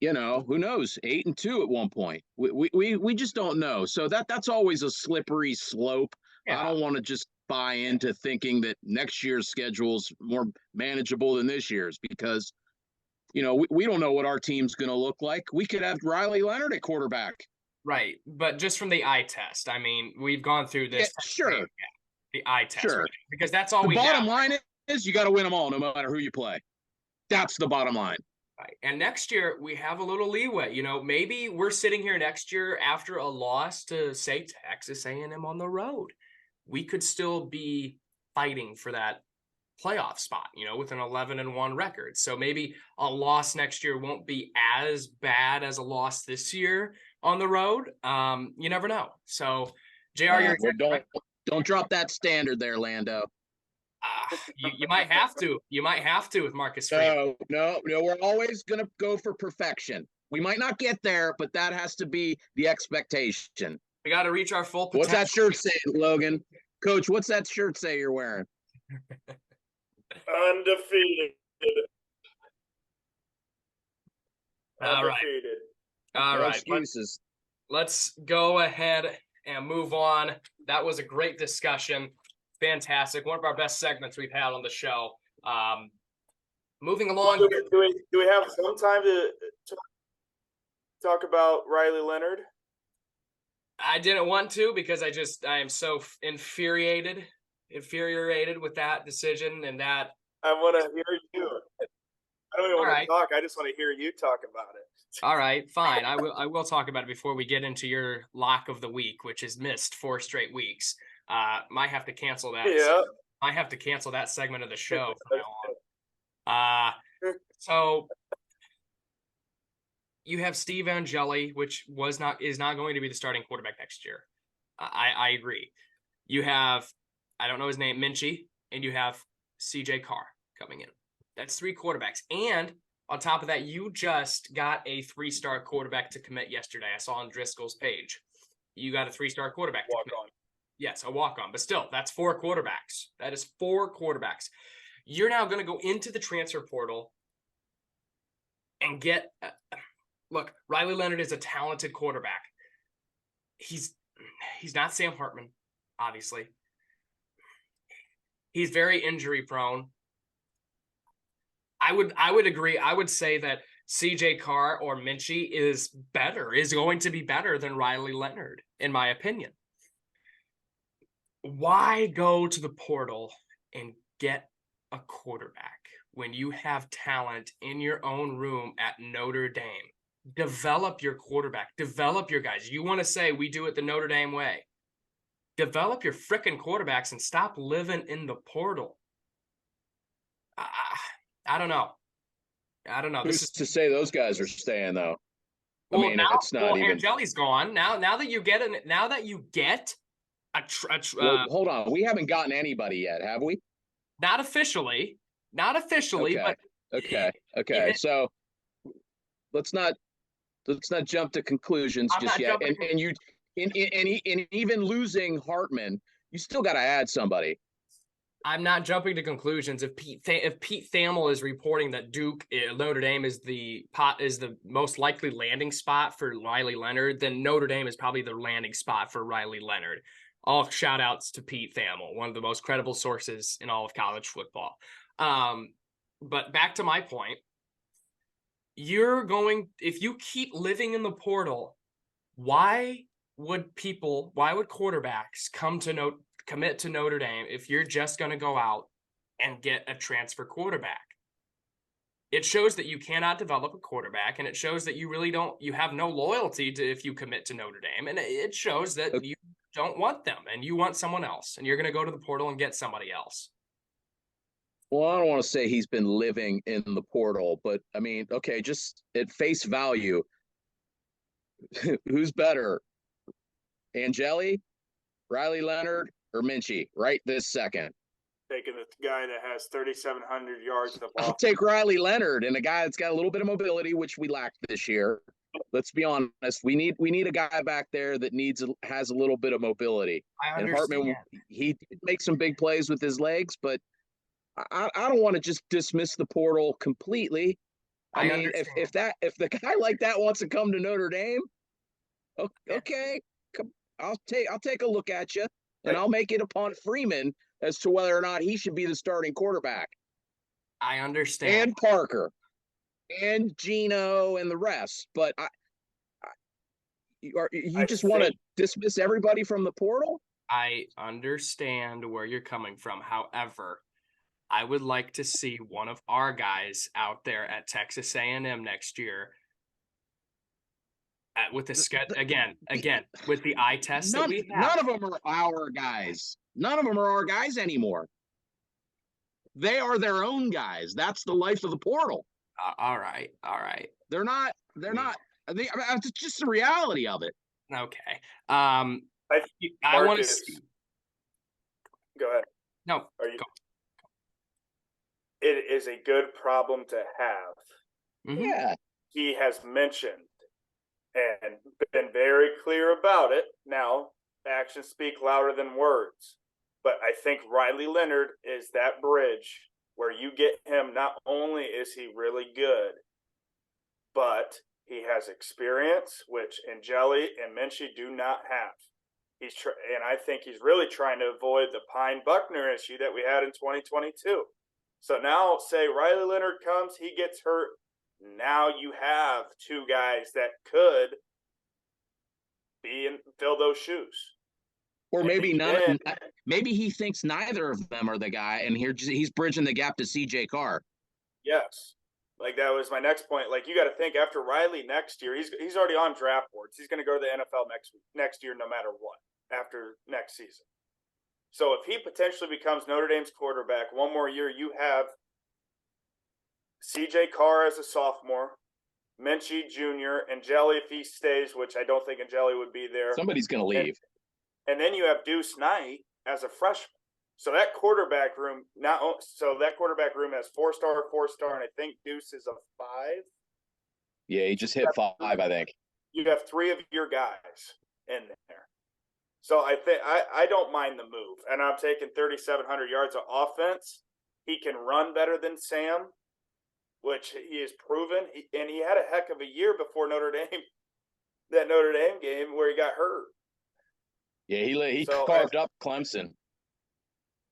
who knows, 8-2 at one point. We just don't know. So that's always a slippery slope. Yeah. I don't want to just buy into thinking that next year's schedule is more manageable than this year's, because we don't know what our team's going to look like. We could have Riley Leonard at quarterback. Right. But just from the eye test, I mean, we've gone through this. Yeah, sure. The eye test. Sure. Right? Because that's all we have. The bottom line is you got to win them all, no matter who you play. That's the bottom line. Right. And next year we have a little leeway. Maybe we're sitting here next year after a loss to, say, Texas A&M on the road. We could still be fighting for that playoff spot, with an 11-1 record. So maybe a loss next year won't be as bad as a loss this year on the road. You never know. So, JR, don't drop that standard there, Lando. You might have to. You might have to with Marcus Freeman. No. We're always going to go for perfection. We might not get there, but that has to be the expectation. We got to reach our full potential. What's that shirt say, Logan? Coach, what's that shirt say you're wearing? Undefeated. All right. All right. Excuses. Let's go ahead and move on. That was a great discussion. Fantastic. One of our best segments we've had on the show. Moving along. Do we have some time to talk about Riley Leonard? I didn't want to, because I am so infuriated with that decision, and that I want to hear you. I don't even want to talk. I just want to hear you talk about it. All right, fine. I will talk about it before we get into your lock of the week, which is missed 4 straight weeks. Might have to cancel that. Yeah. I have to cancel that segment of the show from now on. So you have Steve Angeli, which is not going to be the starting quarterback next year. I agree. You have, I don't know his name, Minchie, and you have CJ Carr coming in. That's 3 quarterbacks. And on top of that, you just got a 3-star quarterback to commit yesterday. I saw on Driscoll's page. You got a 3-star quarterback. Walk-on. Yes, a walk-on. But still, that's 4 quarterbacks. That is 4 quarterbacks. You're now going to go into the transfer portal and get look, Riley Leonard is a talented quarterback. He's not Sam Hartman, obviously. He's very injury prone. I would agree. I would say that CJ Carr or Minchie is going to be better than Riley Leonard, in my opinion. Why go to the portal and get a quarterback when you have talent in your own room at Notre Dame? Develop your quarterback. Develop your guys. You want to say we do it the Notre Dame way. Develop your frickin' quarterbacks and stop living in the portal. I don't know. Who's to say those guys are staying, though? It's not even. Angeli's gone. Now that you get hold on. We haven't gotten anybody yet, have we? Not officially. Okay. But okay. So let's not jump to conclusions just yet. And even losing Hartman, you still got to add somebody. I'm not jumping to conclusions. If Pete Thamel is reporting that Notre Dame is the most likely landing spot for Riley Leonard, then Notre Dame is probably the landing spot for Riley Leonard. All shout outs to Pete Thamel, one of the most credible sources in all of college football. But back to my point, if you keep living in the portal, why would quarterbacks commit to Notre Dame if you're just going to go out and get a transfer quarterback? it shows that you cannot develop a quarterback, and it shows that you have no loyalty to if you commit to Notre Dame, and it shows that you don't want them and you want someone else, and you're going to go to the portal and get somebody else. Well, I don't want to say he's been living in the portal, but I mean, okay, just at face value, who's better, Angeli, Riley Leonard, or Minchie right this second? Taking the guy that has 3,700 yards of I'll take Riley Leonard and a guy that's got a little bit of mobility, which we lacked this year. Let's be honest. We need a guy back there that has a little bit of mobility. I And understand. Hartman, he did make some big plays with his legs, but I don't want to just dismiss the portal completely. I mean, if the guy like that wants to come to Notre Dame, okay, I'll take a look at you, and I'll make it upon Freeman as to whether or not he should be the starting quarterback. I understand. And Parker, and Gino, and the rest. But you just want to dismiss everybody from the portal? I understand where you're coming from. However, I would like to see one of our guys out there at Texas A&M next year with the schedule again with the eye test that we have. None of them are our guys. None of them are our guys anymore. They are their own guys. That's the life of the portal. All right. They're not. It's just the reality of it. Okay. I want to see. Go ahead. No. Go. It is a good problem to have. Mm-hmm. Yeah. He has mentioned and been very clear about it. Now, actions speak louder than words. But I think Riley Leonard is that bridge where you get him. Not only is he really good, but he has experience, which Angeli and Minchie do not have. And I think he's really trying to avoid the Pine Buckner issue that we had in 2022. So now, say Riley Leonard comes, he gets hurt. Now you have two guys that could fill those shoes. Or maybe none. Maybe he thinks neither of them are the guy, and he's bridging the gap to CJ Carr. Yes, like that was my next point. Like you got to think after Riley next year, he's already on draft boards. He's going to go to the NFL next year, no matter what. After next season, so if he potentially becomes Notre Dame's quarterback one more year, you have CJ Carr as a sophomore, Minchie Jr., Angeli if he stays, which I don't think Angeli would be there. Somebody's going to leave. And then you have Deuce Knight as a freshman. So that quarterback room has 4-star, and I think Deuce is a 5. Yeah, he just hit 5, I think. You have 3 of your guys in there. So I think I don't mind the move. And I'm taking 3,700 yards of offense. He can run better than Sam, which he has proven. And he had a heck of a year before Notre Dame, that Notre Dame game where he got hurt. Yeah, he carved up Clemson.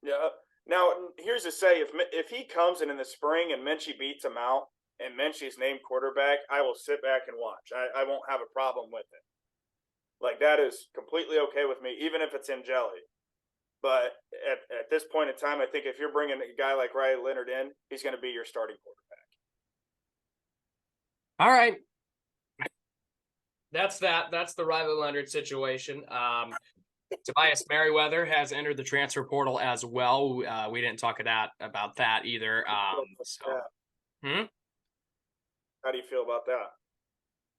Yeah. Now, here's to say, if he comes in the spring and Minchie beats him out and Minchie's named quarterback, I will sit back and watch. I won't have a problem with it. Like, that is completely okay with me, even if it's Angeli. But at this point in time, I think if you're bringing a guy like Riley Leonard in, he's going to be your starting quarterback. All right. That's the Riley Leonard situation. Tobias Merriweather has entered the transfer portal as well. We didn't talk about that either. How do you feel about that?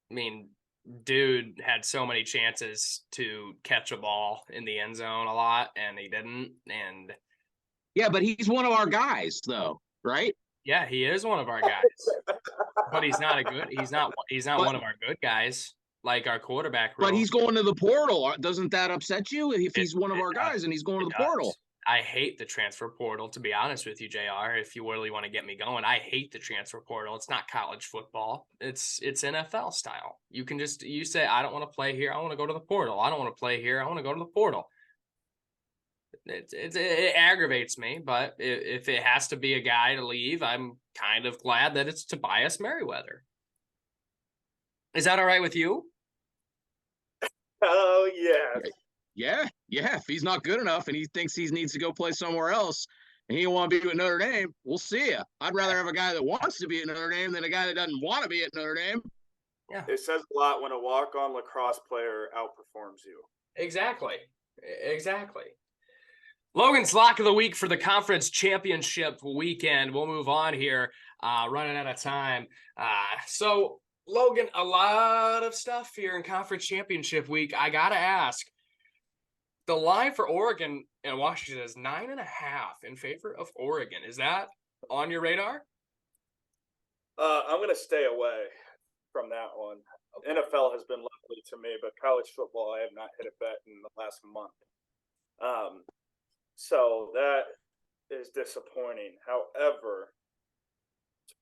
I mean, dude had so many chances to catch a ball in the end zone a lot, and he didn't. And yeah, but he's one of our guys, though, right? Yeah, he is one of our guys, but he's not one of our good guys. Like our quarterback room. But he's going to the portal. Doesn't that upset you if he's one of our guys and he's going to the portal? I hate the transfer portal, to be honest with you, JR. If you really want to get me going, I hate the transfer portal. It's not college football. It's NFL style. You say, I don't want to play here. I want to go to the portal. I don't want to play here. I want to go to the portal. It aggravates me, but if it has to be a guy to leave, I'm kind of glad that it's Tobias Merriweather. Is that all right with you? Oh, yeah. Yeah. If he's not good enough and he thinks he needs to go play somewhere else, and he want to be with Notre Dame, we'll see ya. I'd rather have a guy that wants to be at Notre Dame than a guy that doesn't want to be at Notre Dame. Yeah, It says a lot when a walk-on lacrosse player outperforms you. exactly. Exactly. Logan's lock of the week for the conference championship weekend. We'll move on here, running out of time. So, Logan, a lot of stuff here in conference championship week. I got to ask, the line for Oregon and Washington is 9.5 in favor of Oregon. Is that on your radar? I'm going to stay away from that one. NFL has been lovely to me, but college football, I have not hit a bet in the last month. So that is disappointing. However,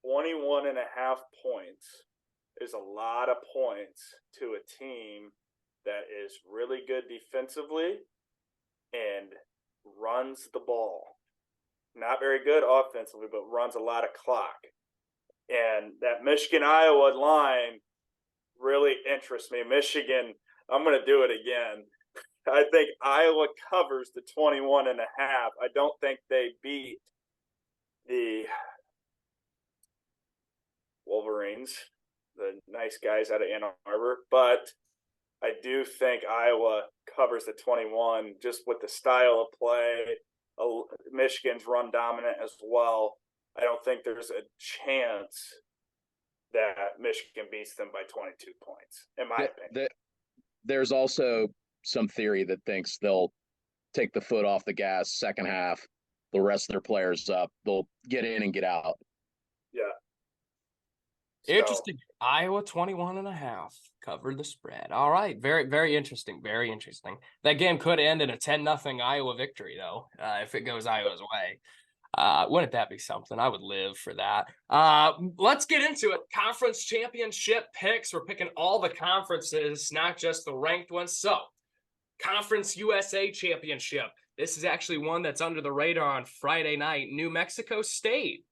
21.5 points is a lot of points to a team that is really good defensively and runs the ball. Not very good offensively, but runs a lot of clock. And that Michigan-Iowa line really interests me. Michigan, I'm going to do it again. I think Iowa covers the 21.5. I don't think they beat the Wolverines, the nice guys out of Ann Arbor, but I do think Iowa covers the 21 just with the style of play. Michigan's run dominant as well. I don't think there's a chance that Michigan beats them by 22 points, in my opinion. There's also some theory that thinks they'll take the foot off the gas second half, the rest of their players up. They'll get in and get out. Yeah. Interesting. Iowa 21.5 covered the spread. All right. Very, very interesting. Very interesting. That game could end in a 10-0 Iowa victory, though, if it goes Iowa's way. Wouldn't that be something? I would live for that. Let's get into it. Conference championship picks. We're picking all the conferences, not just the ranked ones. So, Conference USA Championship. This is actually one that's under the radar on Friday night. New Mexico State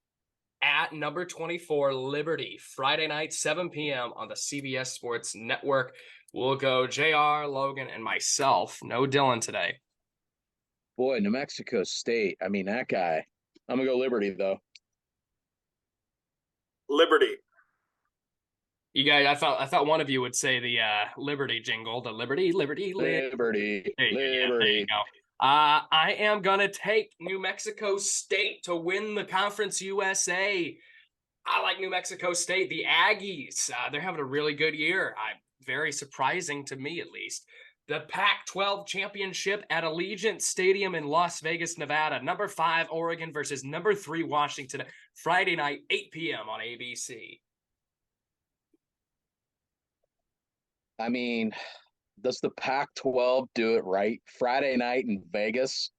at number 24, Liberty. Friday night, 7 p.m. on the CBS Sports Network. We'll go JR, Logan, and myself. No Dylan today. Boy, New Mexico State. I mean, that guy. I'm going to go Liberty, though. Liberty. You guys, I thought one of you would say the Liberty jingle, the Liberty. Liberty. There you go. I am going to take New Mexico State to win the Conference USA. I like New Mexico State. The Aggies, they're having a really good year. Very surprising to me, at least. The Pac-12 championship at Allegiant Stadium in Las Vegas, Nevada. Number 5, Oregon versus number 3, Washington. Friday night, 8 p.m. on ABC. I mean, does the Pac-12 do it right? Friday night in Vegas,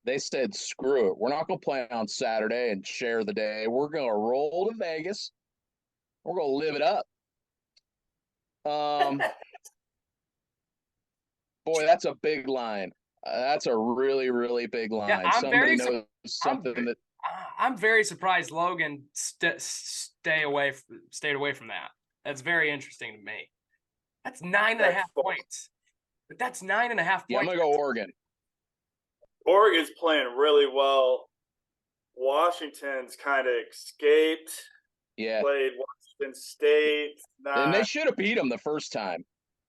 they said, screw it. We're not going to play on Saturday and share the day. We're going to roll to Vegas. We're going to live it up. Boy, that's a big line. That's a really, really big line. Yeah, I'm very surprised Logan stayed away from that. That's very interesting to me. That's 9.5 points. But that's 9.5 points. Yeah, I'm going to go Oregon. Oregon's playing really well. Washington's kind of escaped. Yeah. Played Washington State. And they should have beat them the first time.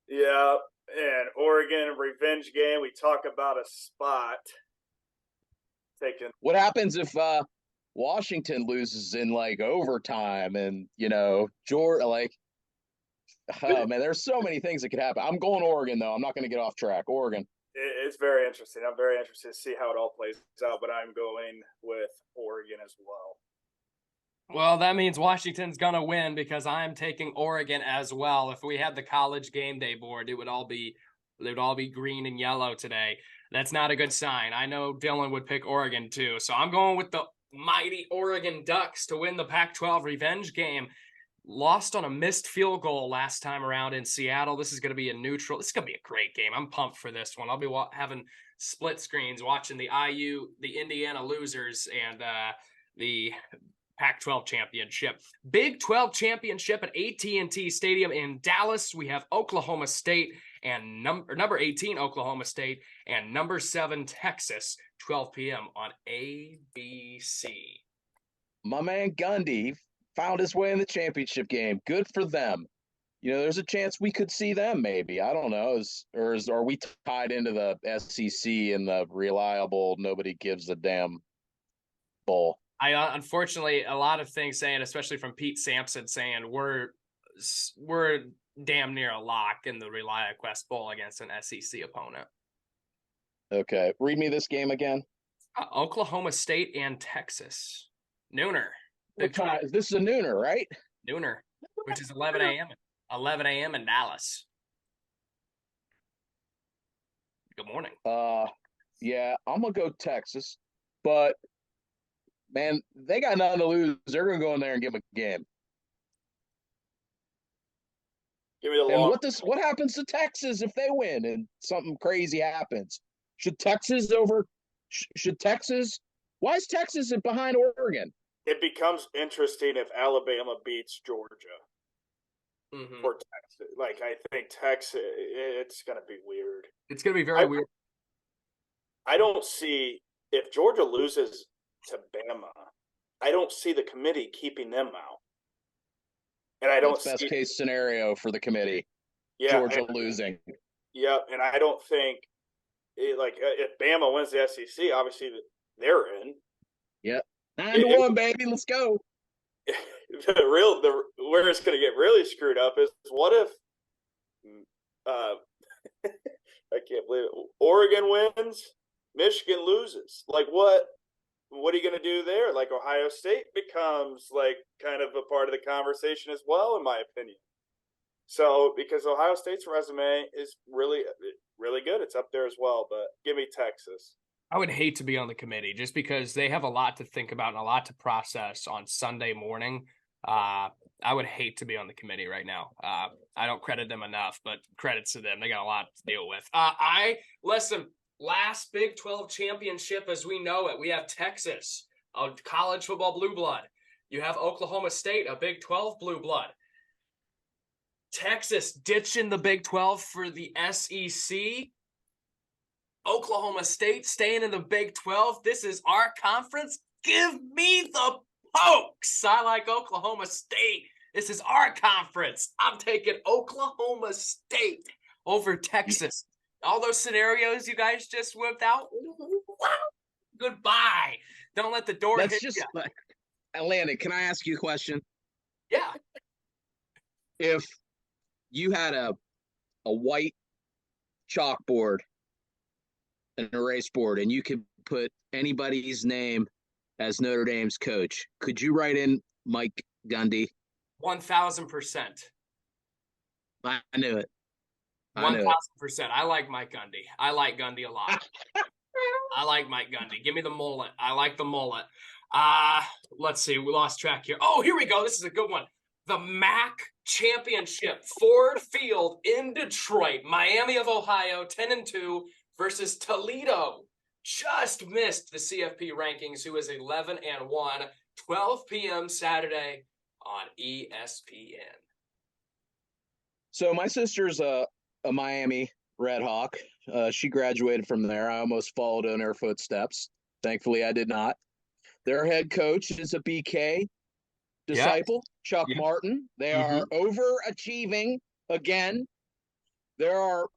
Yeah. And Oregon, revenge game. We talk about a spot. What happens if Washington loses in like overtime and, Georgia, oh, man, there's so many things that could happen. I'm going Oregon, though. I'm not going to get off track. Oregon. It's very interesting. I'm very interested to see how it all plays out, but I'm going with Oregon as well. Well, that means Washington's going to win because I'm taking Oregon as well. If we had the college game day board, it would all be green and yellow today. That's not a good sign. I know Dylan would pick Oregon too. So I'm going with the mighty Oregon Ducks to win the Pac-12 revenge game. Lost on a missed field goal last time around in Seattle. This is going to be a neutral. This is going to be a great game. I'm pumped for this one. I'll be having split screens watching the Indiana losers and the Pac-12 championship. Big 12 championship at AT&T Stadium in Dallas. We have Oklahoma State and number 18 Oklahoma State and number 7 Texas, 12 p.m. on ABC. My man Gundy found his way in the championship game. Good for them. You know, there's a chance we could see them maybe. I don't know. Are we tied into the SEC and the reliable nobody gives a damn bowl? Unfortunately, a lot of things saying, especially from Pete Sampson, saying we're damn near a lock in the ReliaQuest Bowl against an SEC opponent. Okay. Read me this game again. Oklahoma State and Texas. Nooner. What time? This is a nooner, right? Nooner, which is 11 a.m. 11 a.m. in Dallas. Good morning. Yeah, I'm gonna go Texas, but man, they got nothing to lose. They're gonna go in there and give them a game. Give me the And long. what happens to Texas if they win and something crazy happens? Should Texas? Why is Texas behind Oregon? It becomes interesting if Alabama beats Georgia. Mm-hmm. Or Texas. Like, I think Texas, it's going to be weird. It's going to be very weird. I don't see, if Georgia loses to Bama, I don't see the committee keeping them out. And I don't That's best case scenario for the committee. Yeah, Georgia losing. Yeah, and I don't think, if Bama wins the SEC, obviously they're in. Yep. 9-1, baby. Let's go. Where it's going to get really screwed up is what if I can't believe it. Oregon wins, Michigan loses. Like what are you going to do there? Like Ohio State becomes like kind of a part of the conversation as well, in my opinion. So because Ohio State's resume is really, really good, it's up there as well. But give me Texas. I would hate to be on the committee just because they have a lot to think about and a lot to process on Sunday morning. I would hate to be on the committee right now. I don't credit them enough, but credits to them. They got a lot to deal with. Listen, last Big 12 championship as we know it. We have Texas, a college football blue blood. You have Oklahoma State, a Big 12 blue blood. Texas ditching the Big 12 for the SEC. Oklahoma State staying in the Big 12. This is our conference. Give me the pokes. I like Oklahoma State. This is our conference. I'm taking Oklahoma State over Texas. All those scenarios you guys just whipped out, goodbye. Don't let the door hit you. Landon, can I ask you a question? Yeah. If you had a white chalkboard, an erase board, and you could put anybody's name as Notre Dame's coach, could you write in Mike Gundy? 1,000%. I knew it. 1,000%. I like Mike Gundy. I like Gundy a lot. I like Mike Gundy. Give me the mullet. I like the mullet. Let's see. We lost track here. Oh, here we go. This is a good one. The MAC Championship, Ford Field in Detroit, Miami of Ohio, 10-2 versus Toledo. Just missed the CFP rankings, who is 11-1, 12 p.m. Saturday on ESPN. So my sister's a Miami Red Hawk. She graduated from there. I almost followed in her footsteps. Thankfully, I did not. Their head coach is a BK disciple, Chuck Martin. They are overachieving again. There are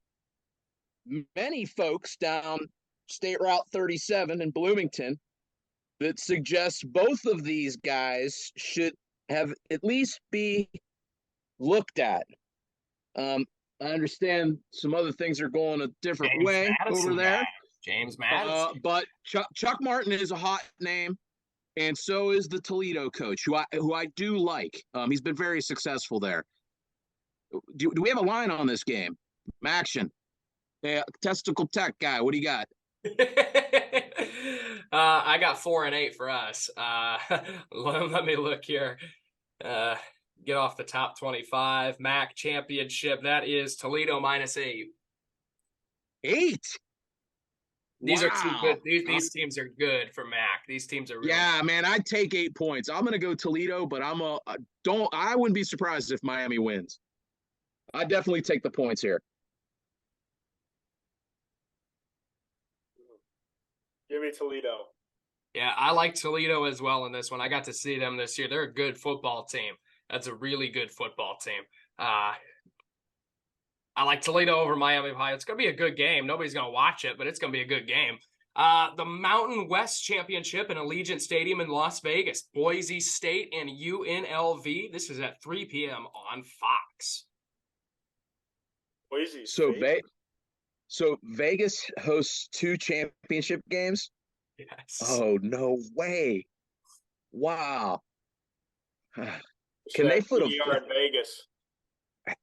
many folks down State Route 37 in Bloomington that suggest both of these guys should have at least be looked at. I understand some other things are going a different way over there. James Madison. But Chuck Martin is a hot name, and so is the Toledo coach, who I do like. He's been very successful there. Do we have a line on this game? Action. Yeah, testicle tech guy. What do you got? I got 4-8 for us. Let me look here. Get off the top 25. MAC championship. That is Toledo -8. 8. These are too good. These teams are good for MAC. These teams are really good. Man. I'd take 8 points. I'm gonna go Toledo, but I wouldn't be surprised if Miami wins. I definitely take the points here. Give me Toledo. Yeah, I like Toledo as well in this one. I got to see them this year. They're a good football team. That's a really good football team. I like Toledo over Miami of Ohio. It's going to be a good game. Nobody's going to watch it, but it's going to be a good game. The Mountain West Championship in Allegiant Stadium in Las Vegas. Boise State and UNLV. This is at 3 p.m. on Fox. Boise So State? So Vegas hosts 2 championship games? Yes. Oh, no way. Wow. Can Should they have put PDR in Vegas?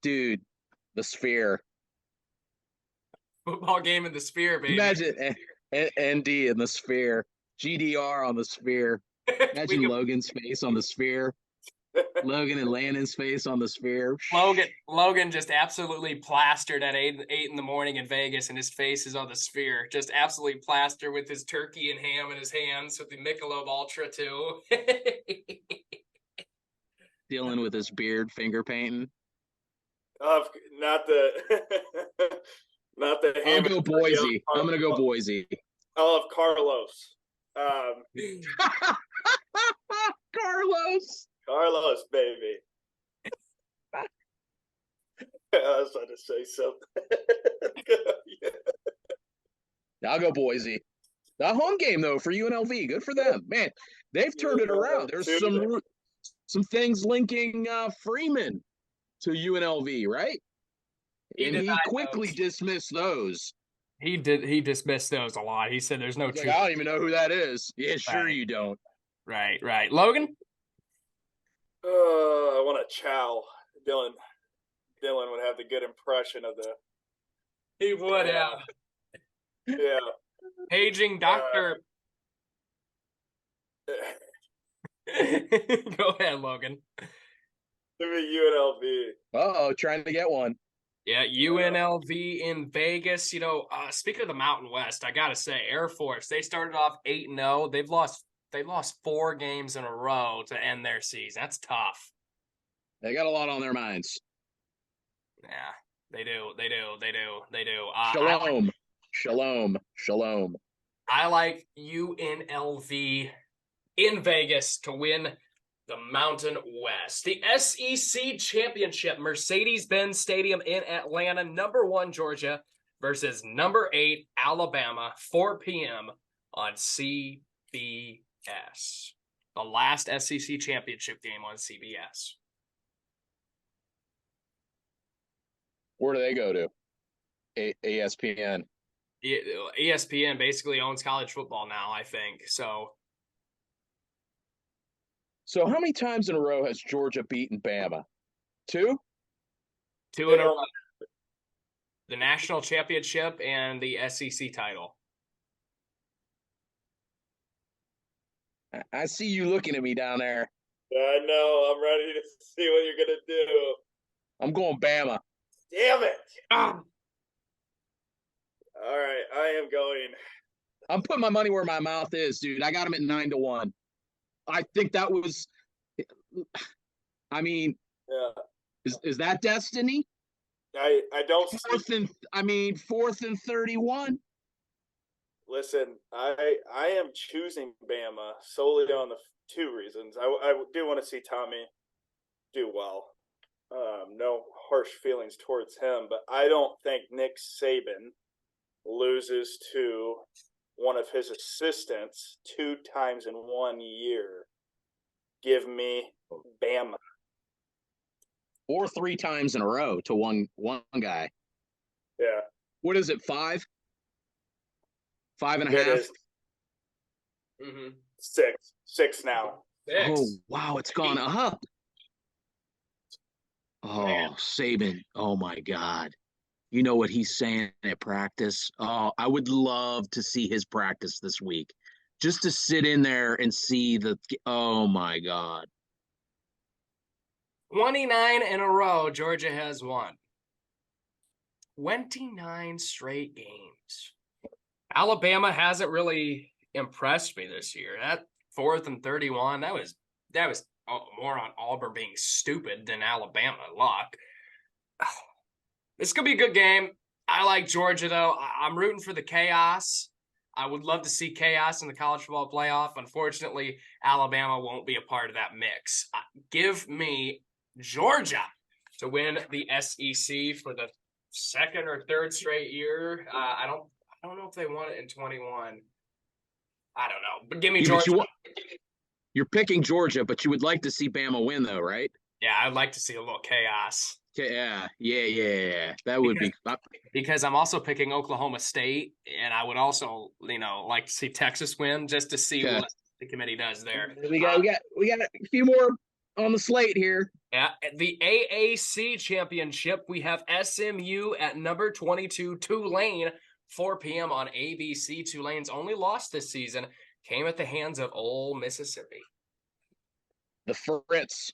dude, the Sphere. Football game in the Sphere, baby. Imagine ND in the Sphere. GDR on the Sphere. Imagine Logan's face on the Sphere. Logan and Landon's face on the Sphere. Logan just absolutely plastered at 8 in the morning in Vegas, and his face is on the Sphere. Just absolutely plastered with his turkey and ham in his hands with the Michelob Ultra too. Dealing with his beard, finger painting. Not the not the I'll ham. go Boise. I'm gonna go Boise. I'll have Carlos. Carlos, baby. I was about to say something. I'll go Boise. The home game though for UNLV, good for them, man. They've turned it around. There's some things linking Freeman to UNLV, right? And he quickly dismissed those. He dismissed those a lot. He said there's no truth. I don't even know who that is. Yeah, sure you don't. Right. Logan? I want a chow. Dylan would have the good impression of the. He would have. Yeah. Paging Dr. Go ahead, Logan. Give me UNLV. Uh-oh, trying to get one. Yeah, UNLV in Vegas. Speaking of the Mountain West, I gotta say, Air Force, they started off 8-0. They lost 4 games in a row to end their season. That's tough. They got a lot on their minds. Yeah, they do. Shalom. I like UNLV in Vegas to win the Mountain West. The SEC Championship, Mercedes-Benz Stadium in Atlanta, number 1 Georgia versus number 8 Alabama, 4 p.m. on CBS. The last SEC Championship game on CBS. Where do they go to? ESPN. ESPN basically owns college football now, I think. So how many times in a row has Georgia beaten Bama? 2? 2 in a row. The national championship and the SEC title. I see you looking at me down there. I know. I'm ready to see what you're going to do. I'm going Bama. Damn it. All right. I am going. I'm putting my money where my mouth is, dude. I got him at 9-1. I think that was, is that destiny? I don't. Fourth and 31. Listen, I am choosing Bama solely on the 2 reasons. I do want to see Tommy do well. No harsh feelings towards him, but I don't think Nick Saban loses to one of his assistants 2 times in 1 year. Give me Bama. Or 3 times in a row to one guy. Yeah. What is it, 5? 5.5? Mm-hmm. 6 now. 6. Oh, wow, it's gone up. Oh, Saban. Oh, my God. You know what he's saying at practice? Oh, I would love to see his practice this week. Just to sit in there and see oh, my God. 29 in a row, Georgia has won. 29 straight games. Alabama hasn't really impressed me this year. That 4th and 31, that was more on Auburn being stupid than Alabama luck. This could be a good game. I like Georgia, though. I'm rooting for the chaos. I would love to see chaos in the college football playoff. Unfortunately, Alabama won't be a part of that mix. Give me Georgia to win the SEC for the second or third straight year. I don't know if they won it in 21. I don't know, but give me Georgia. You're picking Georgia, but you would like to see Bama win, though, right? Yeah, I'd like to see a little chaos. Yeah. That would be because I'm also picking Oklahoma State, and I would also, like to see Texas win just to see what the committee does there. We got a few more on the slate here. Yeah, the AAC championship. We have SMU at number 22, Tulane, 4 p.m. on ABC. Tulane's only loss this season came at the hands of Ole Mississippi. The Fritz.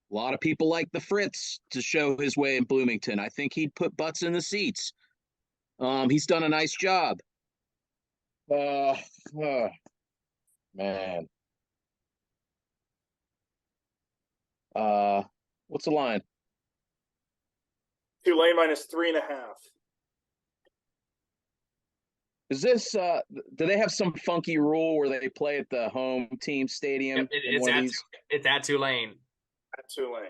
A lot of people like the Fritz to show his way in Bloomington. I think he'd put butts in the seats. He's done a nice job. Man. What's the line? Tulane minus 3.5. Is this do they have some funky rule where they play at the home team stadium? Yep, it's at Tulane. At Tulane.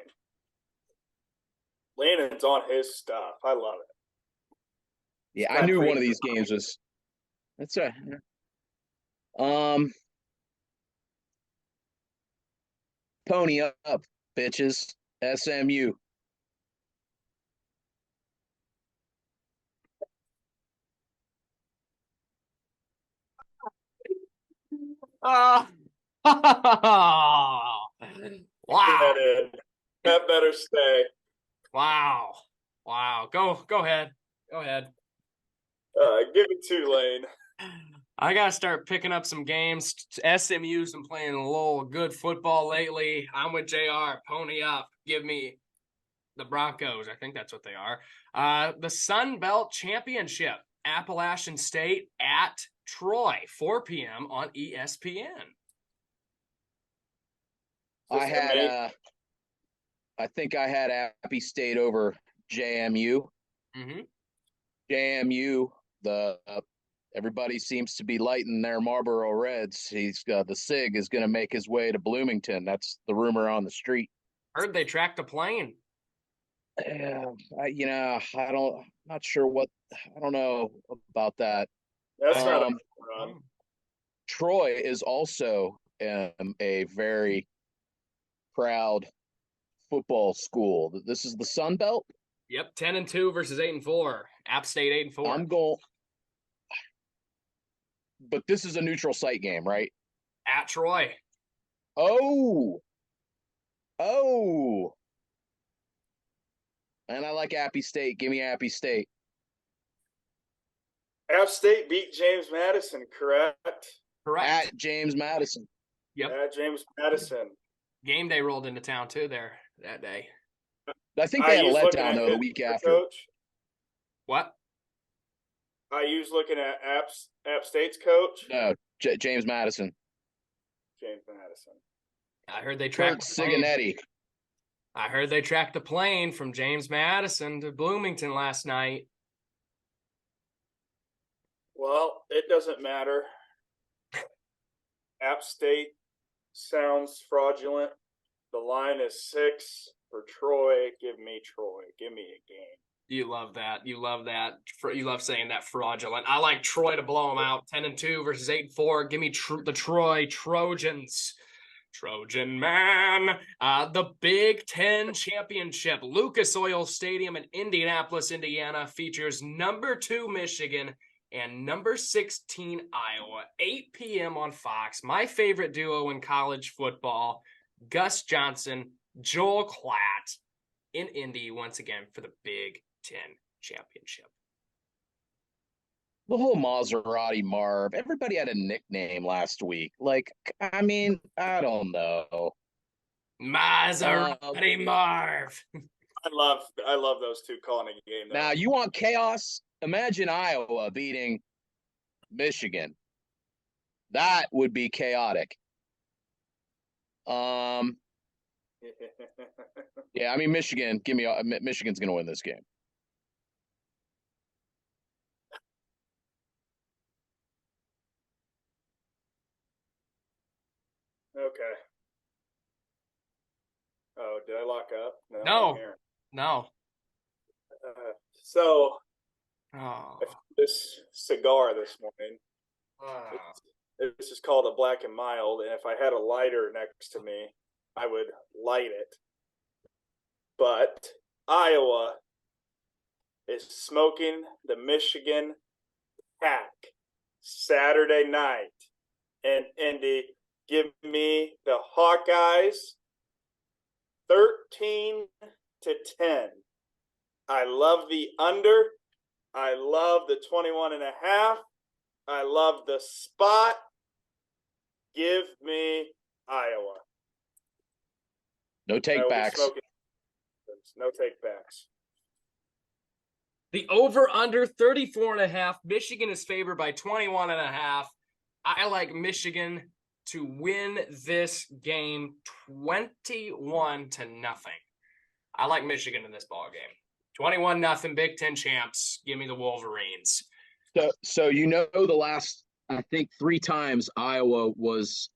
Landon's on his stuff. I love it. Yeah, I knew one of these games was. That's right. Pony up, bitches. SMU. Wow. That better stay. Wow. Go ahead. Give it Tulane. I gotta start picking up some games. SMU's been playing a little good football lately. I'm with JR. Pony up. Give me the Broncos. I think that's what they are. The Sun Belt Championship. Appalachian State at Troy, 4 p.m. on ESPN. I think I had Appy State over JMU. Mm-hmm. JMU, everybody seems to be lighting their Marlboro Reds. The SIG is going to make his way to Bloomington. That's the rumor on the street. Heard they tracked a plane. Not sure what. I don't know about that. That's not a run. Troy is also a very proud football school. This is the Sun Belt. Yep, 10-2 versus 8-4. App State 8-4. I'm going. But this is a neutral site game, right? At Troy. Oh. And I like Appy State. Give me Appy State. App State beat James Madison, correct? Correct. At James Madison. Yep. At James Madison. Game day rolled into town too there that day. I think they had a letdown though the week after. Coach. What? IU's looking at App State's coach. No, James Madison. James Madison. I heard they tracked Ciganetti. I heard they tracked a plane from James Madison to Bloomington last night. Well, it doesn't matter. App State sounds fraudulent. The line is 6 for Troy. Give me Troy. Give me a game. You love that. You love saying that fraudulent. I like Troy to blow them out. 10-2 versus 8-4. Give me the Troy Trojans. Trojan man. The Big Ten Championship. Lucas Oil Stadium in Indianapolis, Indiana features number 2 Michigan and number 16 Iowa. 8 p.m. on Fox. My favorite duo in college football. Gus Johnson, Joel Klatt in Indy once again for the Big Ten Championship. The whole Maserati Marv. Everybody had a nickname last week. I don't know. Maserati Marv. I love those two calling a game. Now, you want chaos? Imagine Iowa beating Michigan. That would be chaotic. Yeah, Michigan. Michigan's going to win this game. Okay. Oh, did I lock up? No. I'm here. No. So Oh. I found this cigar this morning. This is called a Black and Mild, and if I had a lighter next to me, I would light it. But Iowa is smoking the Michigan Pack Saturday night. And Indy, give me the Hawkeyes 13-10. I love the under. I love the 21.5. I love the spot. Give me Iowa. No take backs. No take backs. The over under 34.5. Michigan is favored by 21.5. I like Michigan to win this game 21-0. I like Michigan in this ball game. 21-0 Big Ten champs. Give me the Wolverines. So the last, I think, 3 times Iowa was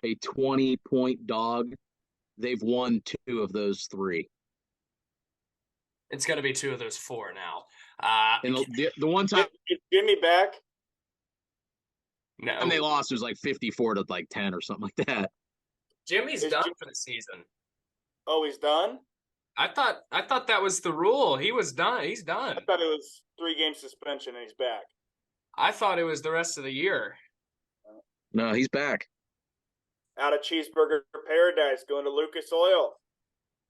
a 20-point dog. They've won 2 of those 3. It's going to be 2 of those 4 now. And the one time Jimmy back. No, and they lost, it was like 54-10 or something like that. Jimmy's done for the season. Oh, he's done? I thought that was the rule. He was done. He's done. I thought it was 3-game suspension and he's back. I thought it was the rest of the year. No, he's back. Out of cheeseburger paradise, going to Lucas Oil.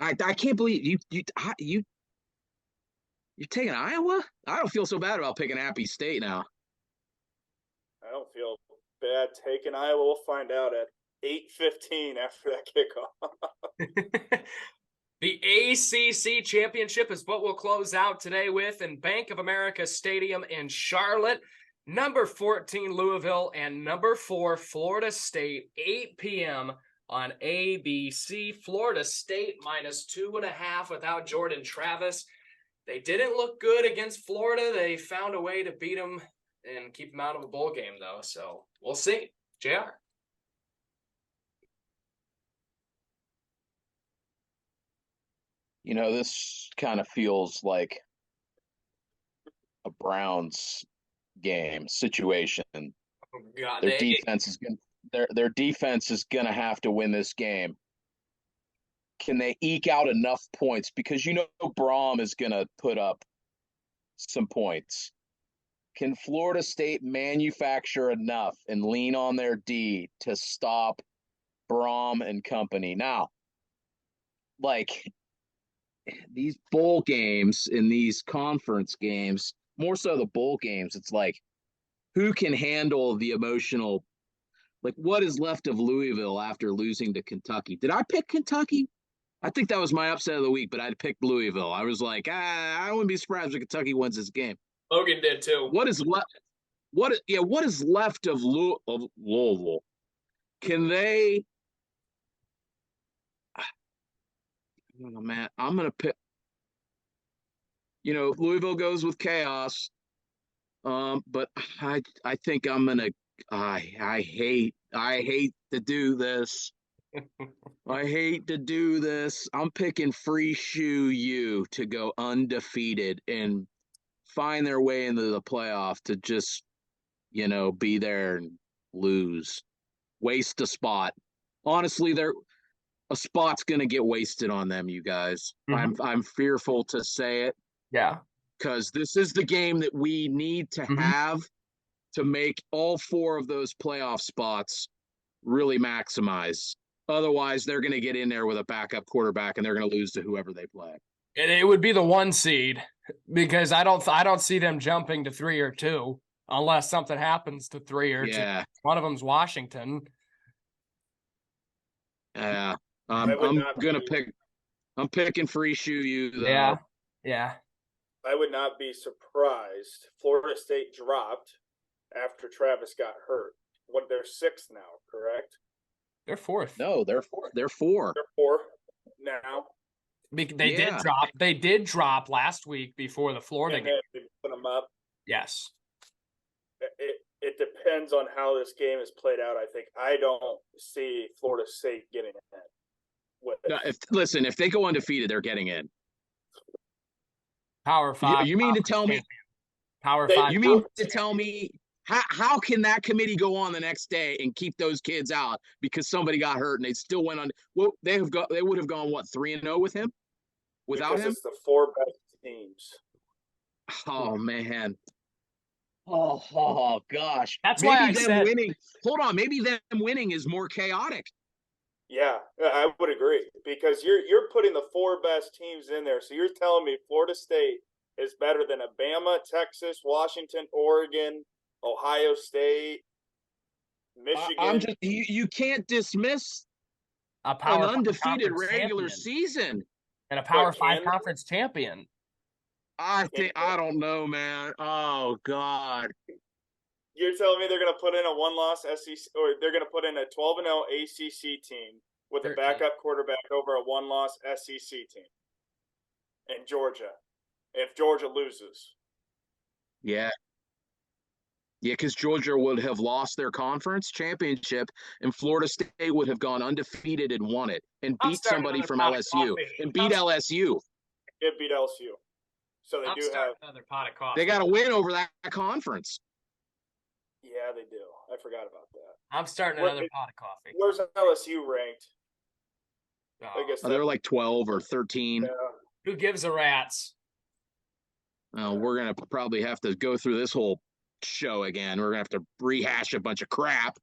I can't believe you're taking Iowa? I don't feel so bad about picking Appy State now. I don't feel bad taking Iowa. We'll find out at 8:15 after that kickoff. The ACC championship is what we'll close out today with in Bank of America Stadium in Charlotte. Number 14, Louisville, and number 4, Florida State, 8 p.m. on ABC. Florida State -2.5 without Jordan Travis. They didn't look good against Florida. They found a way to beat them and keep them out of a bowl game, though. So we'll see. JR. This kind of feels like a Browns game situation. God, Their defense is gonna have to win this game. Can they eke out enough points? Because Braum is gonna put up some points. Can Florida State manufacture enough and lean on their D to stop Braum and company? Now, these bowl games and these conference games, more so the bowl games, it's like, who can handle the emotional, what is left of Louisville after losing to Kentucky? Did I pick Kentucky? I think that was my upset of the week, but I'd picked Louisville. I was like, I wouldn't be surprised if Kentucky wins this game. Logan did too. What is left? What is left of Louisville? Can they? Oh, man, I'm gonna pick. Louisville goes with chaos. But I think I'm gonna. I hate to do this. I hate to do this. I'm picking Free Shoe U to go undefeated and find their way into the playoff to just, be there and lose, waste a spot. Honestly, a spot's gonna get wasted on them, you guys. Mm-hmm. I'm fearful to say it. Yeah. Because this is the game that we need to have to make all 4 of those playoff spots really maximize. Otherwise, they're going to get in there with a backup quarterback and they're going to lose to whoever they play. And it would be the 1 seed because I don't see them jumping to 3 or 2 unless something happens to 3 or 2. One of them's Washington. Yeah, I'm picking Free Shoe U though. Yeah. I would not be surprised. Florida State dropped after Travis got hurt. They're 6th now, correct? They're 4th. No, they're 4. They're 4 now. They did drop last week before the Florida game. They put them up. Yes. It it depends on how this game is played out. I think I don't see Florida State getting ahead. No, if they go undefeated, they're getting in. Power 5. You mean to tell me? Power 5. You mean to tell me how can that committee go on the next day and keep those kids out because somebody got hurt and they still went on? Well, they would have gone what 3-0 with him, without him. It's the 4 best teams. Oh man. Oh gosh. That's maybe why I them said winning. Hold on, maybe them winning is more chaotic. Yeah, I would agree because you're putting the 4 best teams in there. So you're telling me Florida State is better than Alabama, Texas, Washington, Oregon, Ohio State, Michigan. You can't dismiss a Power an 5 undefeated conference regular champion season and a Power But 5 can- conference champion. I don't know, man. Oh God. You're telling me they're going to put in a 1-loss SEC, or they're going to put in a 12-0 ACC team with a 13. backup quarterback over a 1-loss SEC team in Georgia if Georgia loses. Yeah. Yeah, because Georgia would have lost their conference championship and Florida State would have gone undefeated and won it and I'm beat starting somebody another from pot of LSU coffee. and beat LSU. It beat LSU. So they I'm do have. starting another pot of coffee. They got to win over that conference. Yeah, they do. I forgot about that. I'm starting Where- another pot of coffee. Where's LSU ranked? Oh, I guess They're like 12 or 13. Yeah. who gives a rat's? We're going to probably have to go through this whole show again. We're going to have to rehash a bunch of crap.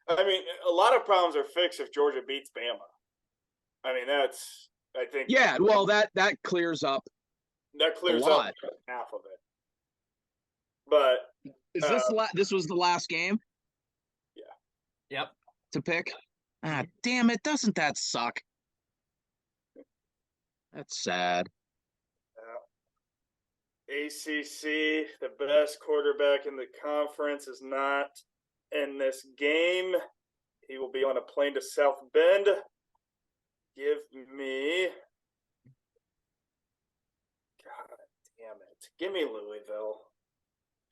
I mean, a lot of problems are fixed if Georgia beats Bama. I mean, I think. Yeah, well, that clears up. That clears a up lot. half of it. But Is this was the last game Yep. to pick? Ah, damn it. Doesn't that suck? That's sad. ACC, the best quarterback in the conference, is not in this game. He will be on a plane to South Bend. Give me. God damn it. Give me Louisville.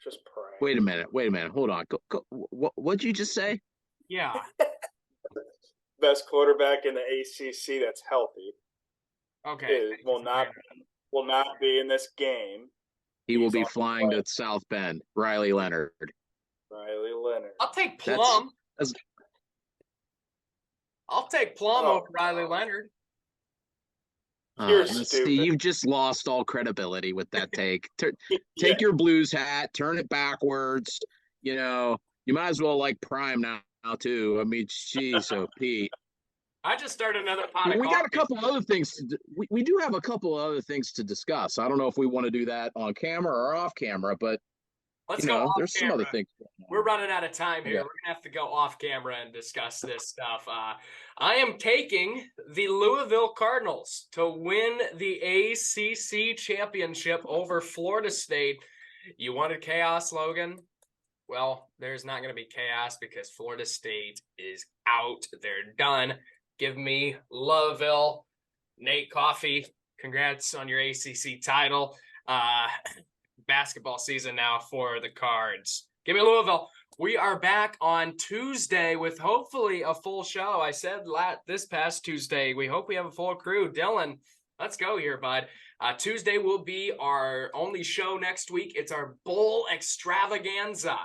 Just pray. Wait a minute. Hold on. What'd you just say? Yeah. Best quarterback in the ACC that's healthy Okay. will not be in this game. He will He's be on the flying plane. to South Bend. Riley Leonard. Riley Leonard. I'll take That's- Plum. that's- I'll take Plum Oh, over Riley Leonard. You're Steve, stupid. you've just lost all credibility with that take. Take your Blues hat, turn it backwards. You know, you might as well like Prime now too. I mean, geez, oh Pete. I just started another pot of We coffee. got a couple other things. We do have a couple other things to discuss. I don't know if we want to do that on camera or off camera, but Let's you go know, off there's some camera. other things. We're running out of time here. Yeah. We're gonna have to go off camera and discuss this stuff. I am taking the Louisville Cardinals to win the ACC championship over Florida State. You wanted chaos, Logan? Well, there's not going to be chaos because Florida State is out. They're done. Give me Louisville. Nate Coffey, congrats on your ACC title. Basketball season now for the Cards. Give me Louisville. We are back on Tuesday with hopefully a full show. I said this past Tuesday, we hope we have a full crew. Dylan, let's go here, bud. Tuesday will be our only show next week. It's our bowl extravaganza.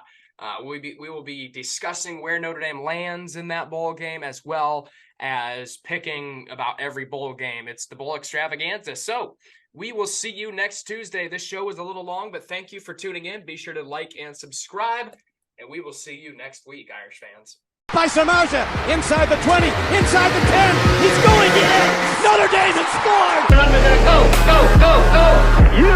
We will be discussing where Notre Dame lands in that bowl game, as well as picking about every bowl game. It's the bowl extravaganza. So we will see you next Tuesday. This show was a little long, but thank you for tuning in. Be sure to like and subscribe, and we will see you next week, Irish fans. By Samauja, inside the 20, inside the 10, he's going in! Notre Dame has scored! You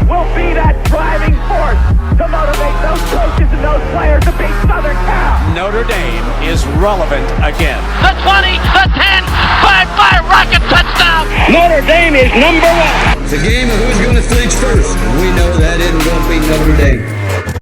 will be that driving force to motivate those coaches and those players to beat Southern Cal. Notre Dame is relevant again. The 20, the 10, 5-5 rocket touchdown. Notre Dame is number one. It's a game of who's going to flinch first. We know that isn't going to be Notre Dame.